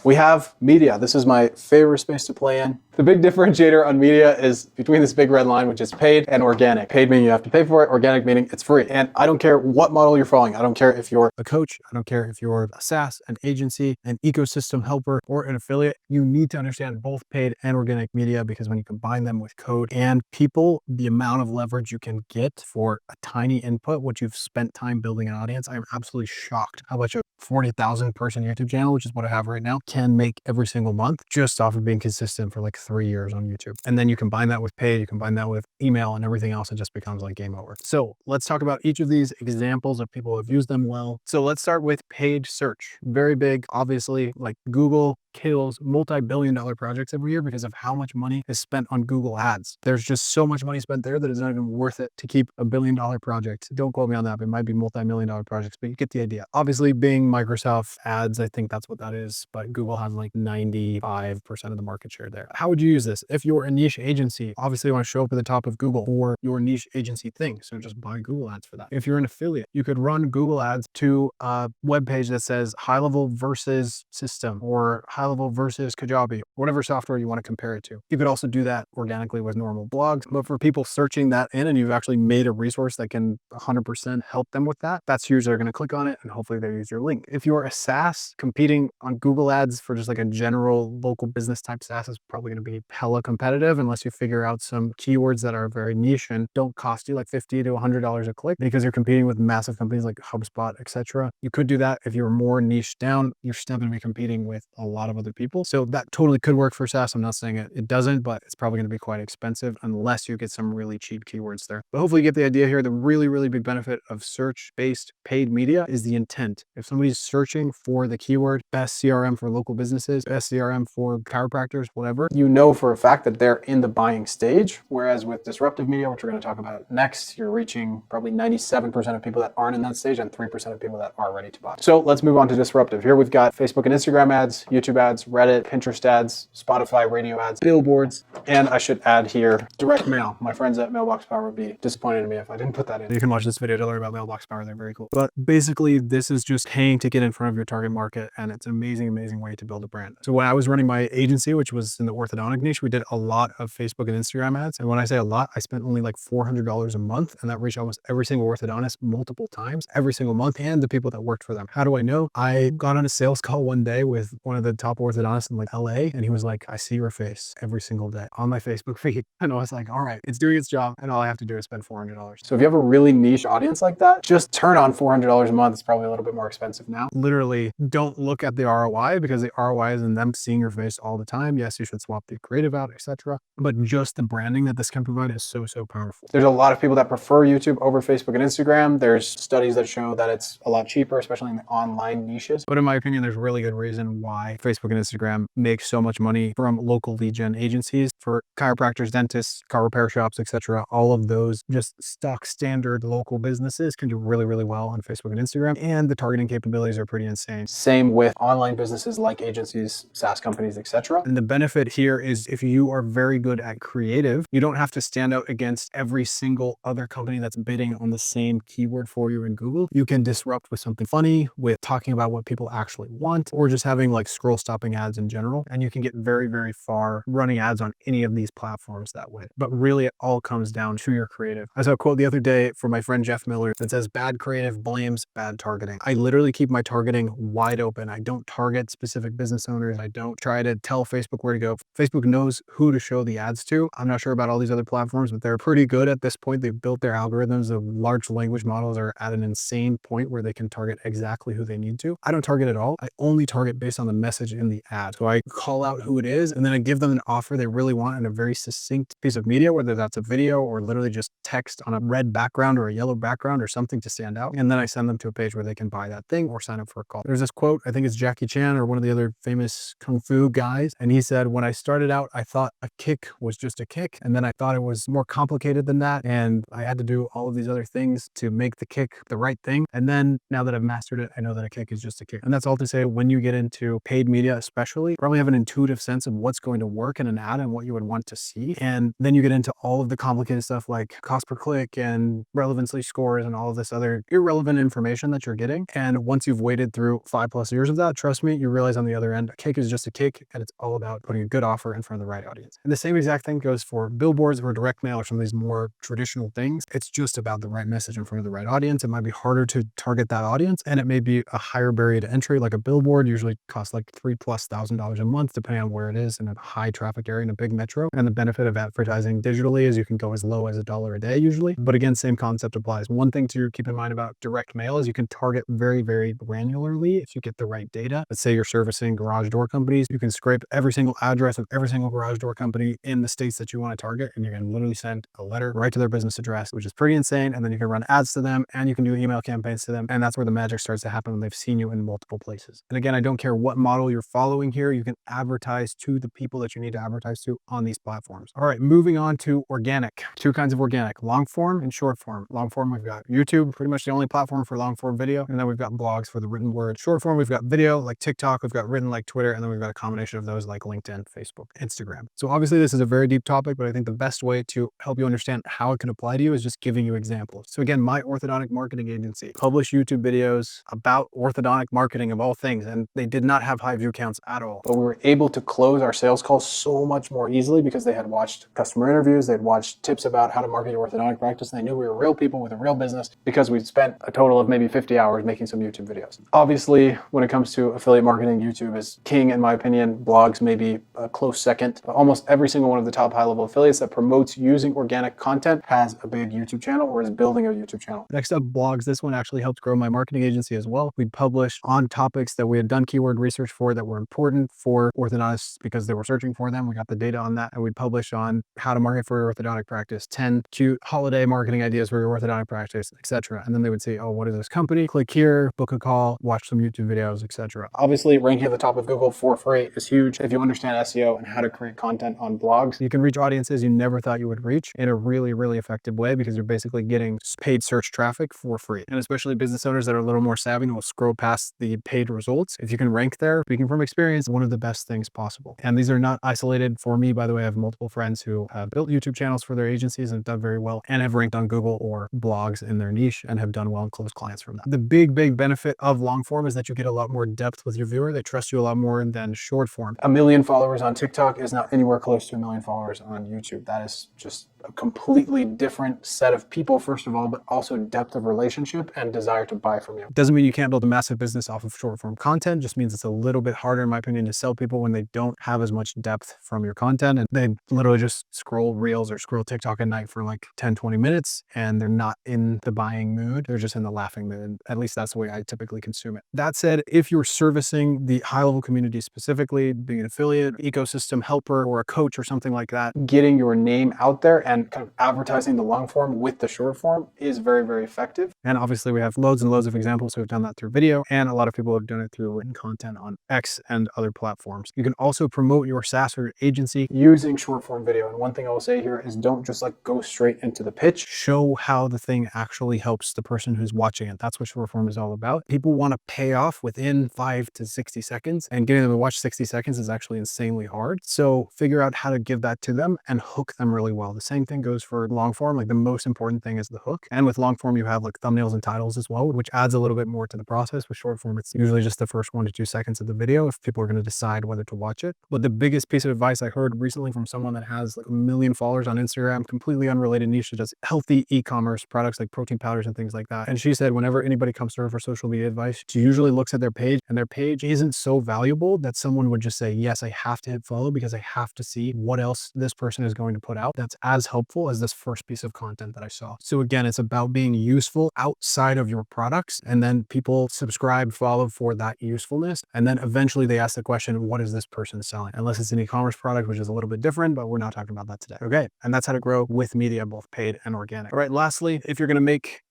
we have media. This is my favorite space to play in. The big differentiator on media is between this big red line, which is paid, and organic. Paid meaning you have to pay for it, organic meaning it's free. And I don't care what model you're following. I don't care if you're a coach. I don't care if you're a SaaS, an agency, an ecosystem helper, or an affiliate. You need to understand both paid and organic media, because when you combine them with code and people, the amount of leverage you can get for a tiny input, what you've spent time building an audience, I'm absolutely shocked how much a 40,000 person YouTube channel, which is what I have right now, can make every single month just off of being consistent for like 3 years on YouTube. And then you combine that with paid, you combine that with email and everything else, it just becomes like game over. So let's talk about each of these examples of people who have used them well. So let's start with paid search. Very big, obviously, like Google kills multi-billion-dollar projects every year because of how much money is spent on Google ads. There's just so much money spent there that it's not even worth it to keep $1 billion project. Don't quote me on that, but it might be multi-million-dollar projects, but you get the idea. Obviously, being Microsoft ads, I think that's what that is, but Google has like 95% of the market share there. How would you use this? If you're a niche agency, obviously you want to show up at the top of Google for your niche agency thing, so just buy Google ads for that. If you're an affiliate, you could run Google ads to a web page that says HighLevel versus System or HighLevel versus Kajabi, whatever software you want to compare it to. You could also do that organically with normal blogs, but for people searching that in and you've actually made a resource that can 100% help them with that, that's huge. They're going to click on it and hopefully they use your link. If you're a SaaS competing on Google ads for just like a general local business type SaaS, is probably going to be hella competitive unless you figure out some keywords that are very niche and don't cost you like $50 to $100 a click, because you're competing with massive companies like HubSpot, etc. You could do that. If you're more niche down, you're still going to be competing with a lot of other people. So that totally could work for SaaS. I'm not saying it doesn't, but it's probably going to be quite expensive unless you get some really cheap keywords there. But hopefully you get the idea here. The really, really big benefit of search-based paid media is the intent. If somebody's searching for the keyword best CRM for local businesses, best CRM for chiropractors, whatever, you know for a fact that they're in the buying stage. Whereas with disruptive media, which we're going to talk about next, you're reaching probably 97% of people that aren't in that stage and 3% of people that are ready to buy. So let's move on to disruptive. Here we've got Facebook and Instagram ads, YouTube ads, Reddit, Pinterest ads, Spotify radio ads, billboards, and I should add here direct mail. My friends at Mailbox Power would be disappointed in me if I didn't put that in. You can watch this video to learn about Mailbox Power. They're very cool. But basically, this is just paying to get in front of your target market, and it's an amazing, amazing way to build a brand. So when I was running my agency, which was in the orthodontic niche, we did a lot of Facebook and Instagram ads. And when I say a lot, I spent only like $400 a month, and that reached almost every single orthodontist multiple times, every single month, and the people that worked for them. How do I know? I got on a sales call one day with one of the top top orthodontist in like LA. And he was like, I see your face every single day on my Facebook feed. And I was like, all right, it's doing its job. And all I have to do is spend $400. So if you have a really niche audience like that, just turn on $400 a month. It's probably a little bit more expensive now. Literally don't look at the ROI, because the ROI is in them seeing your face all the time. Yes, you should swap the creative out, etc. But just the branding that this can provide is so, so powerful. There's a lot of people that prefer YouTube over Facebook and Instagram. There's studies that show that it's a lot cheaper, especially in the online niches. But in my opinion, there's really good reason why Facebook and Instagram make so much money from local lead gen agencies for chiropractors, dentists, car repair shops, etc. All of those just stock standard local businesses can do really, really well on Facebook and Instagram. And the targeting capabilities are pretty insane. Same with online businesses like agencies, SaaS companies, etc. And the benefit here is if you are very good at creative, you don't have to stand out against every single other company that's bidding on the same keyword for you in Google. You can disrupt with something funny, with talking about what people actually want, or just having like scroll stopping ads in general. And you can get very, very far running ads on any of these platforms that way. But really, it all comes down to your creative. I saw a quote the other day from my friend Jeff Miller that says, bad creative blames bad targeting. I literally keep my targeting wide open. I don't target specific business owners. I don't try to tell Facebook where to go. Facebook knows who to show the ads to. I'm not sure about all these other platforms, but they're pretty good at this point. They've built their algorithms. The large language models are at an insane point where they can target exactly who they need to. I don't target at all. I only target based on the message in the ad. So I call out who it is, and then I give them an offer they really want in a very succinct piece of media, whether that's a video or literally just text on a red background or a yellow background or something to stand out. And then I send them to a page where they can buy that thing or sign up for a call. There's this quote, I think it's Jackie Chan or one of the other famous Kung Fu guys. And he said, when I started out, I thought a kick was just a kick. And then I thought it was more complicated than that. And I had to do all of these other things to make the kick the right thing. And then now that I've mastered it, I know that a kick is just a kick. And that's all to say, when you get into paid media, especially, you probably have an intuitive sense of what's going to work in an ad and what you would want to see. And then you get into all of the complicated stuff like cost per click and relevancy scores and all of this other irrelevant information that you're getting. And once you've waded through 5+ years of that, trust me, you realize on the other end, a kick is just a kick, and it's all about putting a good offer in front of the right audience. And the same exact thing goes for billboards or direct mail or some of these more traditional things. It's just about the right message in front of the right audience. It might be harder to target that audience, and it may be a higher barrier to entry. Like a billboard usually costs like $3,000+ a month, depending on where it is in a high traffic area in a big metro. And the benefit of advertising digitally is you can go as low as $1 a day usually. But again, same concept applies. One thing to keep in mind about direct mail is you can target very, very granularly if you get the right data. Let's say you're servicing garage door companies. You can scrape every single address of every single garage door company in the states that you want to target, and you can literally send a letter right to their business address, which is pretty insane. And then you can run ads to them, and you can do email campaigns to them. And that's where the magic starts to happen when they've seen you in multiple places. And again, I don't care what model you're following here. You can advertise to the people that you need to advertise to on these platforms. All right, moving on to organic. Two kinds of organic, long form and short form. Long form, we've got YouTube, pretty much the only platform for long form video. And then we've got blogs for the written word. Short form, we've got video like TikTok, we've got written like Twitter, and then we've got a combination of those like LinkedIn, Facebook, Instagram. So obviously this is a very deep topic, but I think the best way to help you understand how it can apply to you is just giving you examples. So again, my orthodontic marketing agency published YouTube videos about orthodontic marketing of all things, and they did not have high view counts at all. But we were able to close our sales calls so much more easily because they had watched customer interviews, they'd watched tips about how to market your orthodontic practice, and they knew we were real people with a real business because we'd spent a total of maybe 50 hours making some YouTube videos. Obviously, when it comes to affiliate marketing, YouTube is king in my opinion. Blogs may be a close second, but almost every single one of the top high-level affiliates that promotes using organic content has a big YouTube channel or is building a YouTube channel. Next up, blogs. This one actually helped grow my marketing agency as well. We published on topics that we had done keyword research for that were important for orthodontists because they were searching for them. We got the data on that, and we published on how to market for your orthodontic practice, 10 cute holiday marketing ideas for your orthodontic practice, etc. And then they would say, oh, what is this company? Click here, book a call, watch some YouTube videos, etc. Obviously, ranking at the top of Google for free is huge. If you understand SEO and how to create content on blogs, you can reach audiences you never thought you would reach in a really, really effective way because you're basically getting paid search traffic for free. And especially business owners that are a little more savvy and will scroll past the paid results. If you can rank there, speaking from experience, one of the best things possible. And these are not isolated for me, by the way. I have multiple friends who have built YouTube channels for their agencies and done very well and have ranked on Google or blogs in their niche and have done well and closed clients from that. The big benefit of long form is that you get a lot more depth with your viewer. They trust you a lot more than short form. 1 million followers on TikTok is not anywhere close to 1 million followers on YouTube. That is just a completely different set of people, first of all, but also depth of relationship and desire to buy from you. Doesn't mean you can't build a massive business off of short form content, just means it's a little bit harder, in my opinion, to sell people when they don't have as much depth from your content and they literally just scroll reels or scroll TikTok at night for like 10, 20 minutes and they're not in the buying mood. They're just in the laughing mood. At least that's the way I typically consume it. That said, if you're servicing the high level community specifically, being an affiliate, ecosystem helper, or a coach or something like that, getting your name out there and kind of advertising the long form with the short form is very, very effective. And obviously we have loads and loads of examples who have done that through video, and a lot of people have done it through written content on X and other platforms. You can also promote your SaaS or agency using short form video. And one thing I will say here is don't just like go straight into the pitch. Show how the thing actually helps the person who's watching it. That's what short form is all about. People want to pay off within 5 to 60 seconds, and getting them to watch 60 seconds is actually insanely hard. So figure out how to give that to them and hook them really well. The same thing goes for long form. Like the most important thing is the hook. And with long form, you have like thumbnails and titles as well, which adds a little bit more to the process. With short form, it's usually just the first 1 to 2 seconds of the video if people are going to decide whether to watch it. But the biggest piece of advice I heard recently from someone that has like 1 million followers on Instagram, completely unrelated niche, that does healthy e-commerce products like protein powders and things like that. And she said whenever anybody comes to her for social media advice, she usually looks at their page, and their page isn't so valuable that someone would just say, yes, I have to hit follow because I have to see what else this person is going to put out that's as helpful as this first piece of content that I saw. So again, it's about being useful outside of your products, and then people subscribe, follow for that usefulness. And then eventually they ask the question, what is this person selling? Unless it's an e-commerce product, which is a little bit different, but we're not talking about that today. Okay. And that's how to grow with media, both paid and organic. All right. Lastly, if you're going to make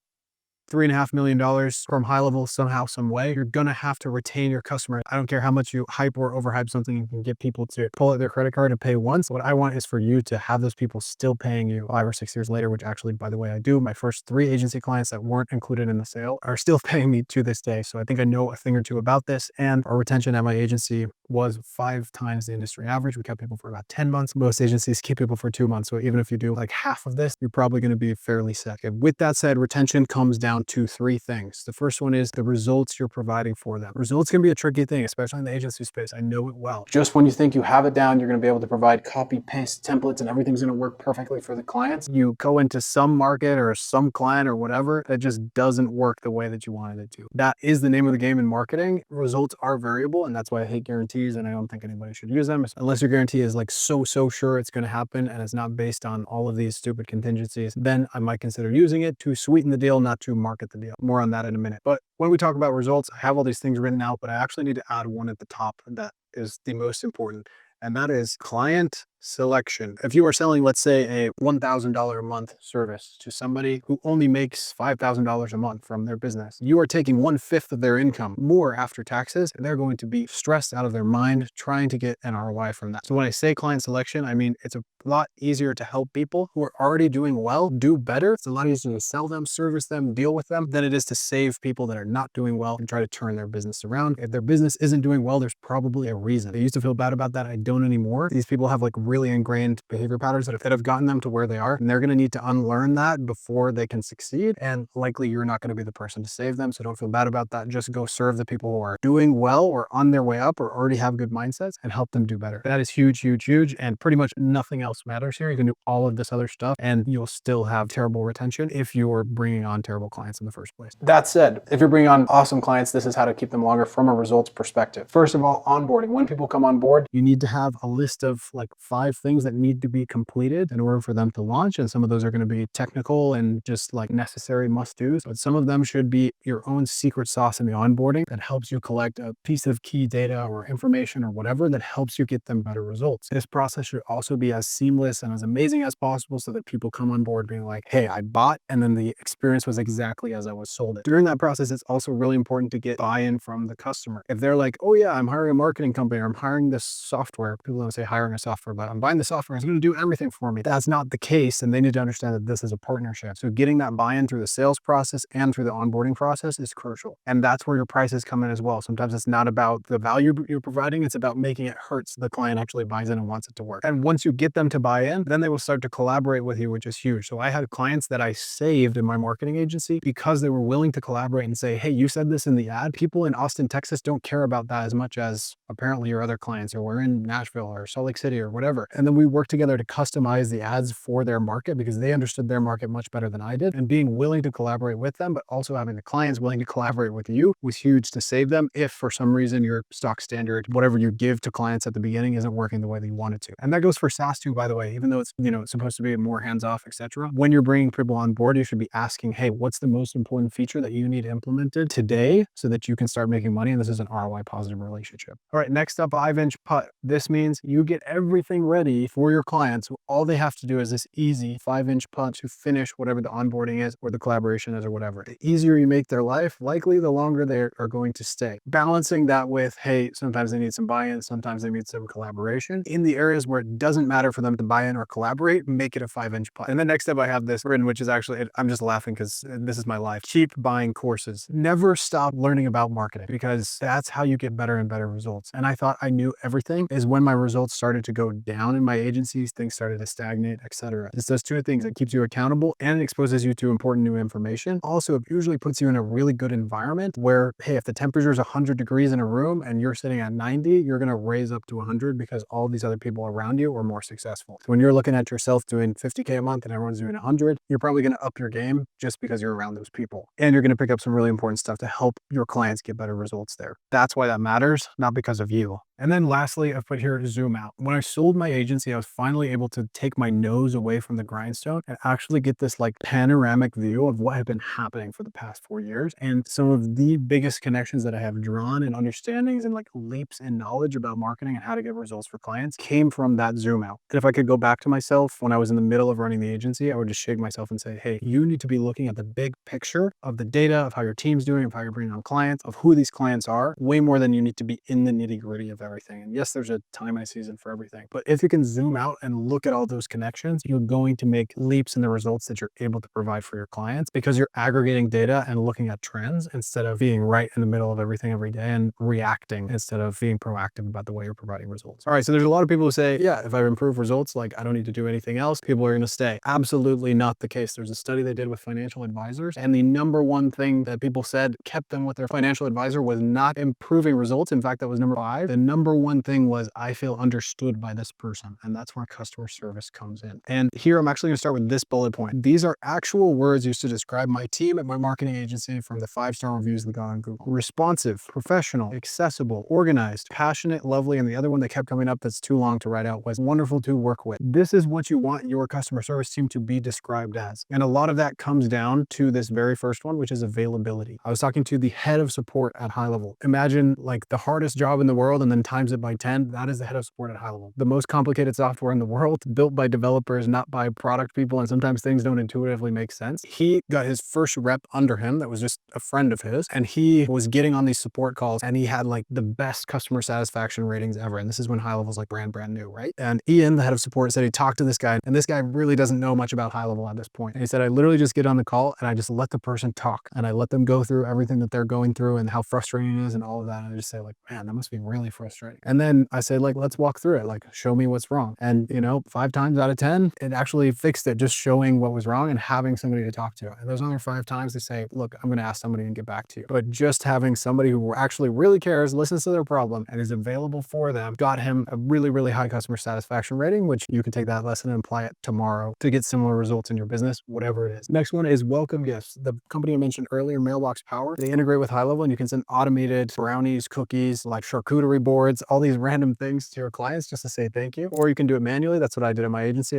$3.5 million from high level somehow, some way, you're going to have to retain your customer. I don't care how much you hype or overhype something, you can get people to pull out their credit card and pay once. What I want is for you to have those people still paying you 5 or 6 years later, which actually, by the way, I do. My first 3 agency clients that weren't included in the sale are still paying me to this day. So I think I know a thing or two about this. And our retention at my agency was 5 times the industry average. We kept people for about 10 months. Most agencies keep people for 2 months. So even if you do like half of this, you're probably going to be fairly set. Okay, with that said, retention comes down to 3 things. The first one is the results you're providing for them. Results can be a tricky thing, especially in the agency space. I know it well. Just when you think you have it down, you're going to be able to provide copy paste templates and everything's going to work perfectly for the clients. You go into some market or some client or whatever that just doesn't work the way that you wanted it to. That is the name of the game in marketing. Results are variable, and that's why I hate guarantees, and I don't think anybody should use them unless your guarantee is like so sure it's going to happen and it's not based on all of these stupid contingencies. Then I might consider using it to sweeten the deal, not to market the deal. More on that in a minute. But when we talk about results, I have all these things written out, but I actually need to add one at the top that is the most important, and that is client selection. If you are selling, let's say, a $1,000 a month service to somebody who only makes $5,000 a month from their business, you are taking 1/5 of their income more after taxes, and they're going to be stressed out of their mind trying to get an ROI from that. So when I say client selection, I mean it's a lot easier to help people who are already doing well do better. It's a lot easier to sell them, service them, deal with them than it is to save people that are not doing well and try to turn their business around. If their business isn't doing well, there's probably a reason. They used to feel bad about that. I don't anymore. These people have like really ingrained behavior patterns that have gotten them to where they are, and they're going to need to unlearn that before they can succeed. And likely you're not going to be the person to save them. So don't feel bad about that. Just go serve the people who are doing well or on their way up or already have good mindsets and help them do better. That is huge, huge, huge. And pretty much nothing else matters here. You can do all of this other stuff and you'll still have terrible retention if you're bringing on terrible clients in the first place. That said, if you're bringing on awesome clients, this is how to keep them longer from a results perspective. First of all, onboarding. When people come on board, you need to have a list of like 5 things that need to be completed in order for them to launch. And some of those are going to be technical and just like necessary must-dos, but some of them should be your own secret sauce in the onboarding that helps you collect a piece of key data or information or whatever that helps you get them better results. This process should also be as seamless and as amazing as possible so that people come on board being like, hey, I bought, and then the experience was exactly as I was sold it. During that process, it's also really important to get buy-in from the customer. If they're like, oh yeah, I'm hiring a marketing company or I'm hiring this software, people don't say hiring a software, but about. I'm buying the software. It's going to do everything for me. That's not the case. And they need to understand that this is a partnership. So getting that buy-in through the sales process and through the onboarding process is crucial. And that's where your prices come in as well. Sometimes it's not about the value you're providing. It's about making it hurt so the client actually buys in and wants it to work. And once you get them to buy in, then they will start to collaborate with you, which is huge. So I had clients that I saved in my marketing agency because they were willing to collaborate and say, hey, you said this in the ad. People in Austin, Texas don't care about that as much as apparently your other clients, or we're in Nashville or Salt Lake City or whatever. And then we worked together to customize the ads for their market because they understood their market much better than I did. And being willing to collaborate with them, but also having the clients willing to collaborate with you was huge to save them if for some reason your stock standard, whatever you give to clients at the beginning, isn't working the way that you want it to. And that goes for SaaS too, by the way, even though it's, it's supposed to be more hands-off, etc. When you're bringing people on board, you should be asking, hey, what's the most important feature that you need implemented today so that you can start making money? And this is an ROI positive relationship. All right, next up, 5-inch putt. This means you get everything ready for your clients. All they have to do is this easy 5-inch putt to finish whatever the onboarding is or the collaboration is or whatever. The easier you make their life, likely the longer they are going to stay. Balancing that with, hey, sometimes they need some buy-in, sometimes they need some collaboration. In the areas where it doesn't matter for them to buy in or collaborate, make it a 5-inch putt. And the next step I have this written, which is actually, I'm just laughing because this is my life. Cheap buying courses. Never stop learning about marketing because that's how you get better and better results. And I thought I knew everything. Is when my results started to go down in my agencies, things started to stagnate, etc. It's those two things. It keeps you accountable and it exposes you to important new information. Also, it usually puts you in a really good environment where, hey, if the temperature is 100 degrees in a room and you're sitting at 90, you're going to raise up to 100 because all these other people around you are more successful. So when you're looking at yourself doing 50K a month and everyone's doing 100, you're probably going to up your game just because you're around those people. And you're going to pick up some really important stuff to help your clients get better results there. That's why that matters, not because of you. And then lastly, I've put here zoom out. When I sold my agency, I was finally able to take my nose away from the grindstone and actually get this like panoramic view of what had been happening for the past 4 years. And some of the biggest connections that I have drawn and understandings and like leaps in knowledge about marketing and how to get results for clients came from that zoom out. And if I could go back to myself when I was in the middle of running the agency, I would just shake myself and say, hey, you need to be looking at the big picture of the data, of how your team's doing, of how you're bringing on clients, of who these clients are, way more than you need to be in the nitty gritty of everything. And yes, there's a time and a season for everything. But if you can zoom out and look at all those connections, you're going to make leaps in the results that you're able to provide for your clients because you're aggregating data and looking at trends instead of being right in the middle of everything every day and reacting instead of being proactive about the way you're providing results. All right, so there's a lot of people who say, yeah, if I improve results, like I don't need to do anything else, people are going to stay. Absolutely not the case. There's a study they did with financial advisors, and the number one thing that people said kept them with their financial advisor was not improving results. In fact, that was number 5. The number one thing was, I feel understood by this person. And that's where customer service comes in. And here I'm actually going to start with this bullet point. These are actual words used to describe my team at my marketing agency from the 5-star reviews that got on Google. Responsive, professional, accessible, organized, passionate, lovely. And the other one that kept coming up that's too long to write out was wonderful to work with. This is what you want your customer service team to be described as. And a lot of that comes down to this very first one, which is availability. I was talking to the head of support at GoHighLevel. Imagine like the hardest job in the world and then times it by 10. That is the head of support at GoHighLevel. The most complicated software in the world, built by developers, not by product people. And sometimes things don't intuitively make sense. He got his first rep under him that was just a friend of his. And he was getting on these support calls and he had like the best customer satisfaction ratings ever. And this is when GoHighLevel was like brand new, right? And Ian, the head of support, said he talked to this guy and this guy really doesn't know much about GoHighLevel at this point. And he said, I literally just get on the call and I just let the person talk and I let them go through everything that they're going through and how frustrating it is and all of that. And I just say like, man, that must be really frustrating. And then I say like, let's walk through it. Like, show me what's wrong. And 5 times out of 10, it actually fixed it, just showing what was wrong and having somebody to talk to. And those other 5 times they say, look, I'm going to ask somebody and get back to you. But just having somebody who actually really cares, listens to their problem and is available for them, got him a really, really high customer satisfaction rating, which you can take that lesson and apply it tomorrow to get similar results in your business, whatever it is. Next one is welcome gifts. The company I mentioned earlier, Mailbox Power, they integrate with GoHighLevel and you can send automated brownies, cookies, like charcuterie boards, all these random things to your clients just to say thank you. Or you can do it manually. That's what I did at my agency.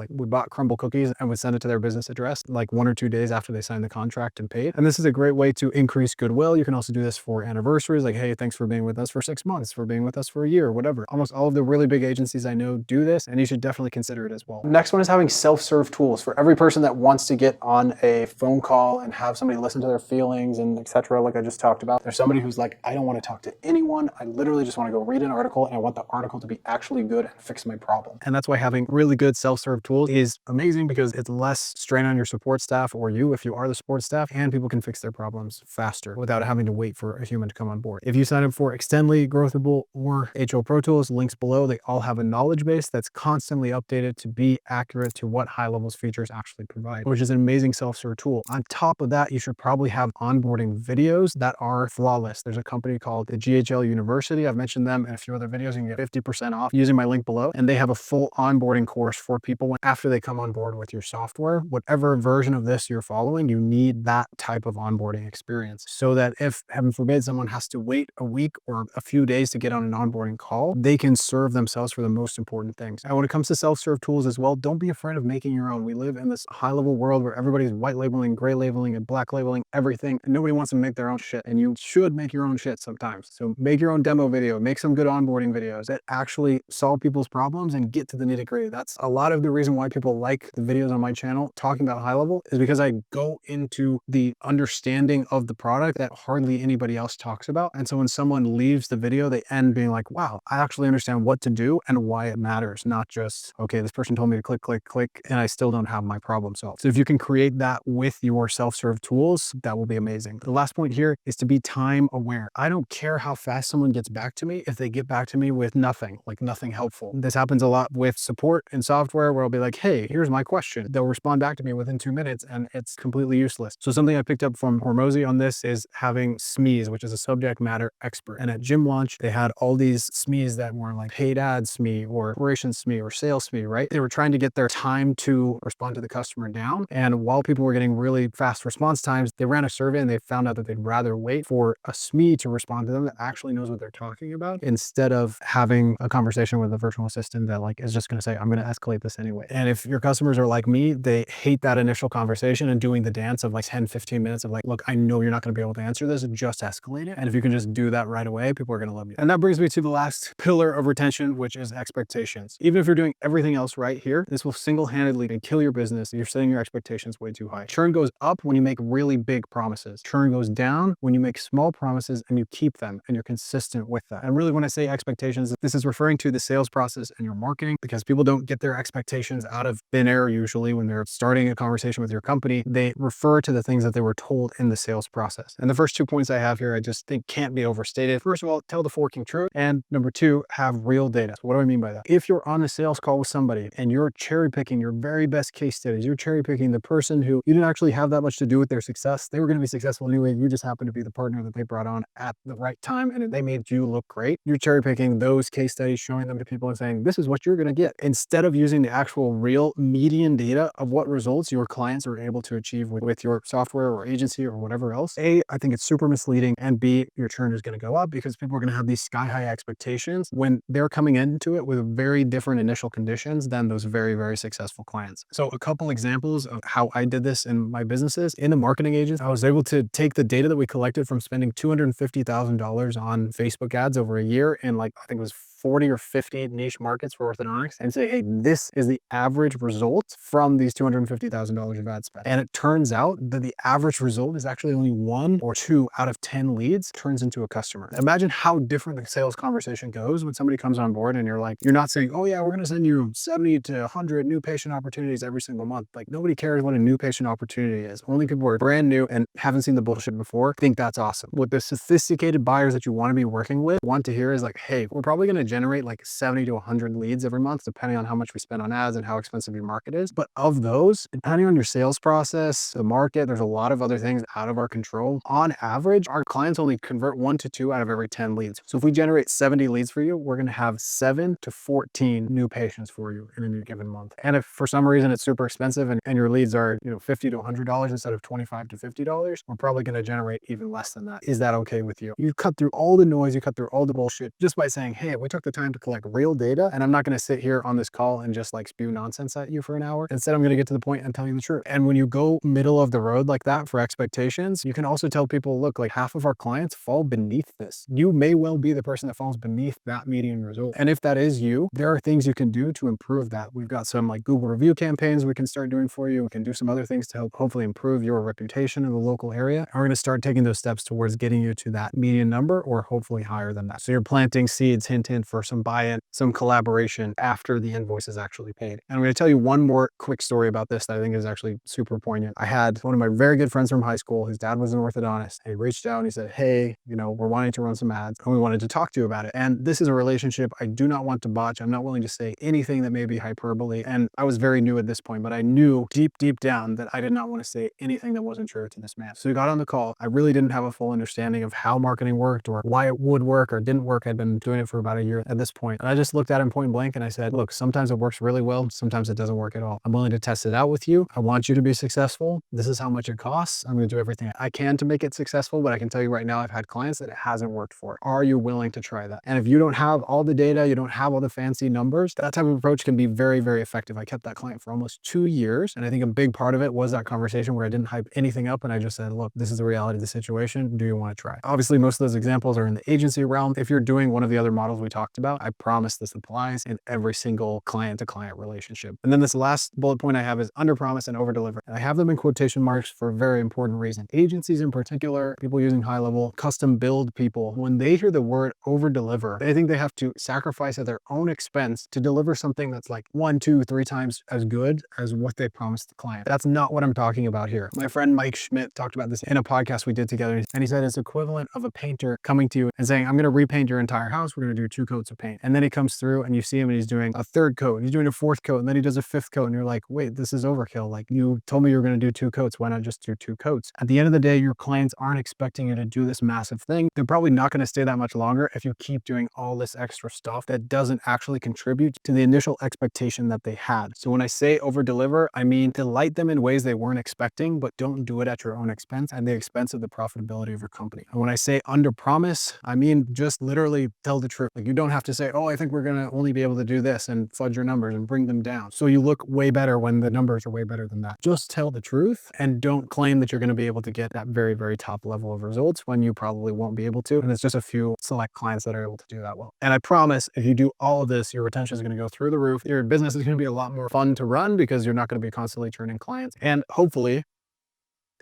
We bought crumble cookies and would send it to their business address like 1 or 2 days after they signed the contract and paid. And this is a great way to increase goodwill. You can also do this for anniversaries, like, hey, thanks for being with us for 6 months, for being with us for a year, whatever. Almost all of the really big agencies I know do this, and you should definitely consider it as well. Next one is having self-serve tools for every person that wants to get on a phone call and have somebody listen to their feelings and etc. Like I just talked about. There's somebody who's like, I don't want to talk to anyone. I literally just want to go go read an article and I want the article to be actually good and fix my problem. And that's why having really good self-serve tools is amazing, because it's less strain on your support staff, or you if you are the support staff, and people can fix their problems faster without having to wait for a human to come on board. If you sign up for Extendly, Growthable, or HO Pro Tools, links below, they all have a knowledge base that's constantly updated to be accurate to what HighLevel's features actually provide, which is an amazing self-serve tool. On top of that, you should probably have onboarding videos that are flawless. There's a company called the GHL University. I've mentioned them in a few other videos. You can get 50% off using my link below, and they have a full onboarding course for people after they come on board with your software. Whatever version of this you're following, you need that type of onboarding experience, so that if, heaven forbid, someone has to wait a week or a few days to get on an onboarding call, they can serve themselves for the most important things. And when it comes to self-serve tools as well, don't be afraid of making your own. We live in this high-level world where everybody's white labeling, gray labeling, and black labeling everything, and nobody wants to make their own shit. And you should make your own shit sometimes. So make your own demo video, make some good onboarding videos that actually solve people's problems and get to the nitty-gritty. That's a lot of the reason why people like the videos on my channel talking about HighLevel, is because I go into the understanding of the product that hardly anybody else talks about. And so when someone leaves the video, they end being like, wow, I actually understand what to do and why it matters, not just, okay, this person told me to click, click, click, and I still don't have my problem solved. So if you can create that with your self-serve tools, that will be amazing. The last point here is to be time aware. I don't care how fast someone gets back to me if they get back to me with nothing, like nothing helpful. This happens a lot with support in software, where I'll be like, hey, here's my question. They'll respond back to me within 2 minutes and it's completely useless. So something I picked up from Hormozy on this is having SMEs, which is a subject matter expert. And at gym launch, they had all these SMEs that were like paid ad SME or operations SME or sales SME, right? They were trying to get their time to respond to the customer down. And while people were getting really fast response times, they ran a survey and they found out that they'd rather wait for a SME to respond to them that actually knows what they're talking about, instead of having a conversation with a virtual assistant that like is just going to say, I'm going to escalate this anyway. And if your customers are like me, they hate that initial conversation and doing the dance of like 10-15 minutes of like, look, I know you're not going to be able to answer this, just escalate it. And if you can just do that right away, people are going to love you. And that brings me to the last pillar of retention, which is expectations. Even if you're doing everything else right here, this will single-handedly kill your business. You're setting your expectations way too high. Churn goes up when you make really big promises. Churn goes down when you make small promises and you keep them and you're consistent with that. And really, when I say expectations, this is referring to the sales process and your marketing, because people don't get their expectations out of thin air. Usually when they're starting a conversation with your company, they refer to the things that they were told in the sales process. And the first 2 points I have here, I just think can't be overstated. First of all, tell the forking truth. And number 2, have real data. So what do I mean by that? If you're on a sales call with somebody and you're cherry picking your very best case studies, you're cherry picking the person who you didn't actually have that much to do with their success. They were going to be successful anyway. You just happened to be the partner that they brought on at the right time and they made you look great. You're cherry picking those case studies, showing them to people and saying, this is what you're going to get, instead of using the actual real median data of what results your clients are able to achieve with your software or agency or whatever else. A, I think it's super misleading, and B, your churn is going to go up because people are going to have these sky high expectations when they're coming into it with very different initial conditions than those very, very successful clients. So a couple examples of how I did this in my businesses. In the marketing agency, I was able to take the data that we collected from spending $250,000 on Facebook ads over a year in like, I think it was 40 or 50 niche markets for orthodontics, and say, hey, this is the average result from these $250,000 of ad spend. And it turns out that the average result is actually only 1 or 2 out of 10 leads turns into a customer. Imagine how different the sales conversation goes when somebody comes on board and you're like, you're not saying, oh yeah, we're going to send you 70 to 100 new patient opportunities every single month. Like, nobody cares what a new patient opportunity is. Only people who are brand new and haven't seen the bullshit before think that's awesome. What the sophisticated buyers that you want to be working with want to hear is like, hey, we're probably going to generate like 70 to 100 leads every month, depending on how much we spend on ads and how expensive your market is. But of those, depending on your sales process, the market, there's a lot of other things out of our control. On average, our clients only convert 1 to 2 out of every 10 leads. So if we generate 70 leads for you, we're going to have 7 to 14 new patients for you in a given month. And if for some reason it's super expensive and your leads are, $50 to $100 instead of $25 to $50, we're probably going to generate even less than that. Is that okay with you? You cut through all the noise, you cut through all the bullshit just by saying, hey, we took took the time to collect real data, and I'm not going to sit here on this call and just like spew nonsense at you for an hour. Instead, I'm going to get to the point and tell you the truth. And when you go middle of the road like that for expectations, you can also tell people, look, like half of our clients fall beneath this. You may well be the person that falls beneath that median result. And if that is you, there are things you can do to improve that. We've got some like Google review campaigns we can start doing for you. We can do some other things to help hopefully improve your reputation in the local area. And we're going to start taking those steps towards getting you to that median number or hopefully higher than that. So you're planting seeds, hint, hint, for some buy-in, some collaboration after the invoice is actually paid. And I'm going to tell you one more quick story about this that I think is actually super poignant. I had one of my very good friends from high school. His dad was an orthodontist. He reached out and he said, hey, we're wanting to run some ads and we wanted to talk to you about it. And this is a relationship I do not want to botch. I'm not willing to say anything that may be hyperbole. And I was very new at this point, but I knew deep down that I did not want to say anything that wasn't true to this man. So we got on the call. I really didn't have a full understanding of how marketing worked or why it would work or didn't work. I'd been doing it for about a year at this point. And I just looked at him point blank and I said, look, sometimes it works really well. Sometimes it doesn't work at all. I'm willing to test it out with you. I want you to be successful. This is how much it costs. I'm going to do everything I can to make it successful, but I can tell you right now, I've had clients that it hasn't worked for. Are you willing to try that? And if you don't have all the data, you don't have all the fancy numbers, that type of approach can be very, very effective. I kept that client for almost 2 years. And I think a big part of it was that conversation where I didn't hype anything up and I just said, look, this is the reality of the situation. Do you want to try? Obviously, most of those examples are in the agency realm. If you're doing one of the other models we talked about, I promise this applies in every single client to client relationship. And then this last bullet point I have is under promise and over deliver. And I have them in quotation marks for a very important reason. Agencies in particular, people using HighLevel, custom build people, when they hear the word over deliver, they think they have to sacrifice at their own expense to deliver something that's like 1, 2, 3 times as good as what they promised the client. That's not what I'm talking about here. My friend Mike Schmidt talked about this in a podcast we did together. And he said it's equivalent of a painter coming to you and saying, I'm going to repaint your entire house. We're going to do 2 coats of paint. And then he comes through and you see him and he's doing a 3rd coat. He's doing a 4th coat. And then he does a 5th coat. And you're like, wait, this is overkill. Like, you told me you were going to do 2 coats. Why not just do 2 coats? At the end of the day, your clients aren't expecting you to do this massive thing. They're probably not going to stay that much longer if you keep doing all this extra stuff that doesn't actually contribute to the initial expectation that they had. So when I say over deliver, I mean delight them in ways they weren't expecting, but don't do it at your own expense and the expense of the profitability of your company. And when I say under promise, I mean just literally tell the truth. Like, you don't have to say, oh, I think we're going to only be able to do this and fudge your numbers and bring them down so you look way better when the numbers are way better than that. Just tell the truth and don't claim that you're going to be able to get that very, very top level of results when you probably won't be able to. And it's just a few select clients that are able to do that well. And I promise if you do all of this, your retention is going to go through the roof. Your business is going to be a lot more fun to run because you're not going to be constantly churning clients. And hopefully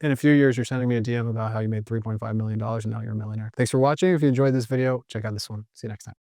in a few years, you're sending me a DM about how you made $3.5 million and now you're a millionaire. Thanks for watching. If you enjoyed this video, check out this one. See you next time.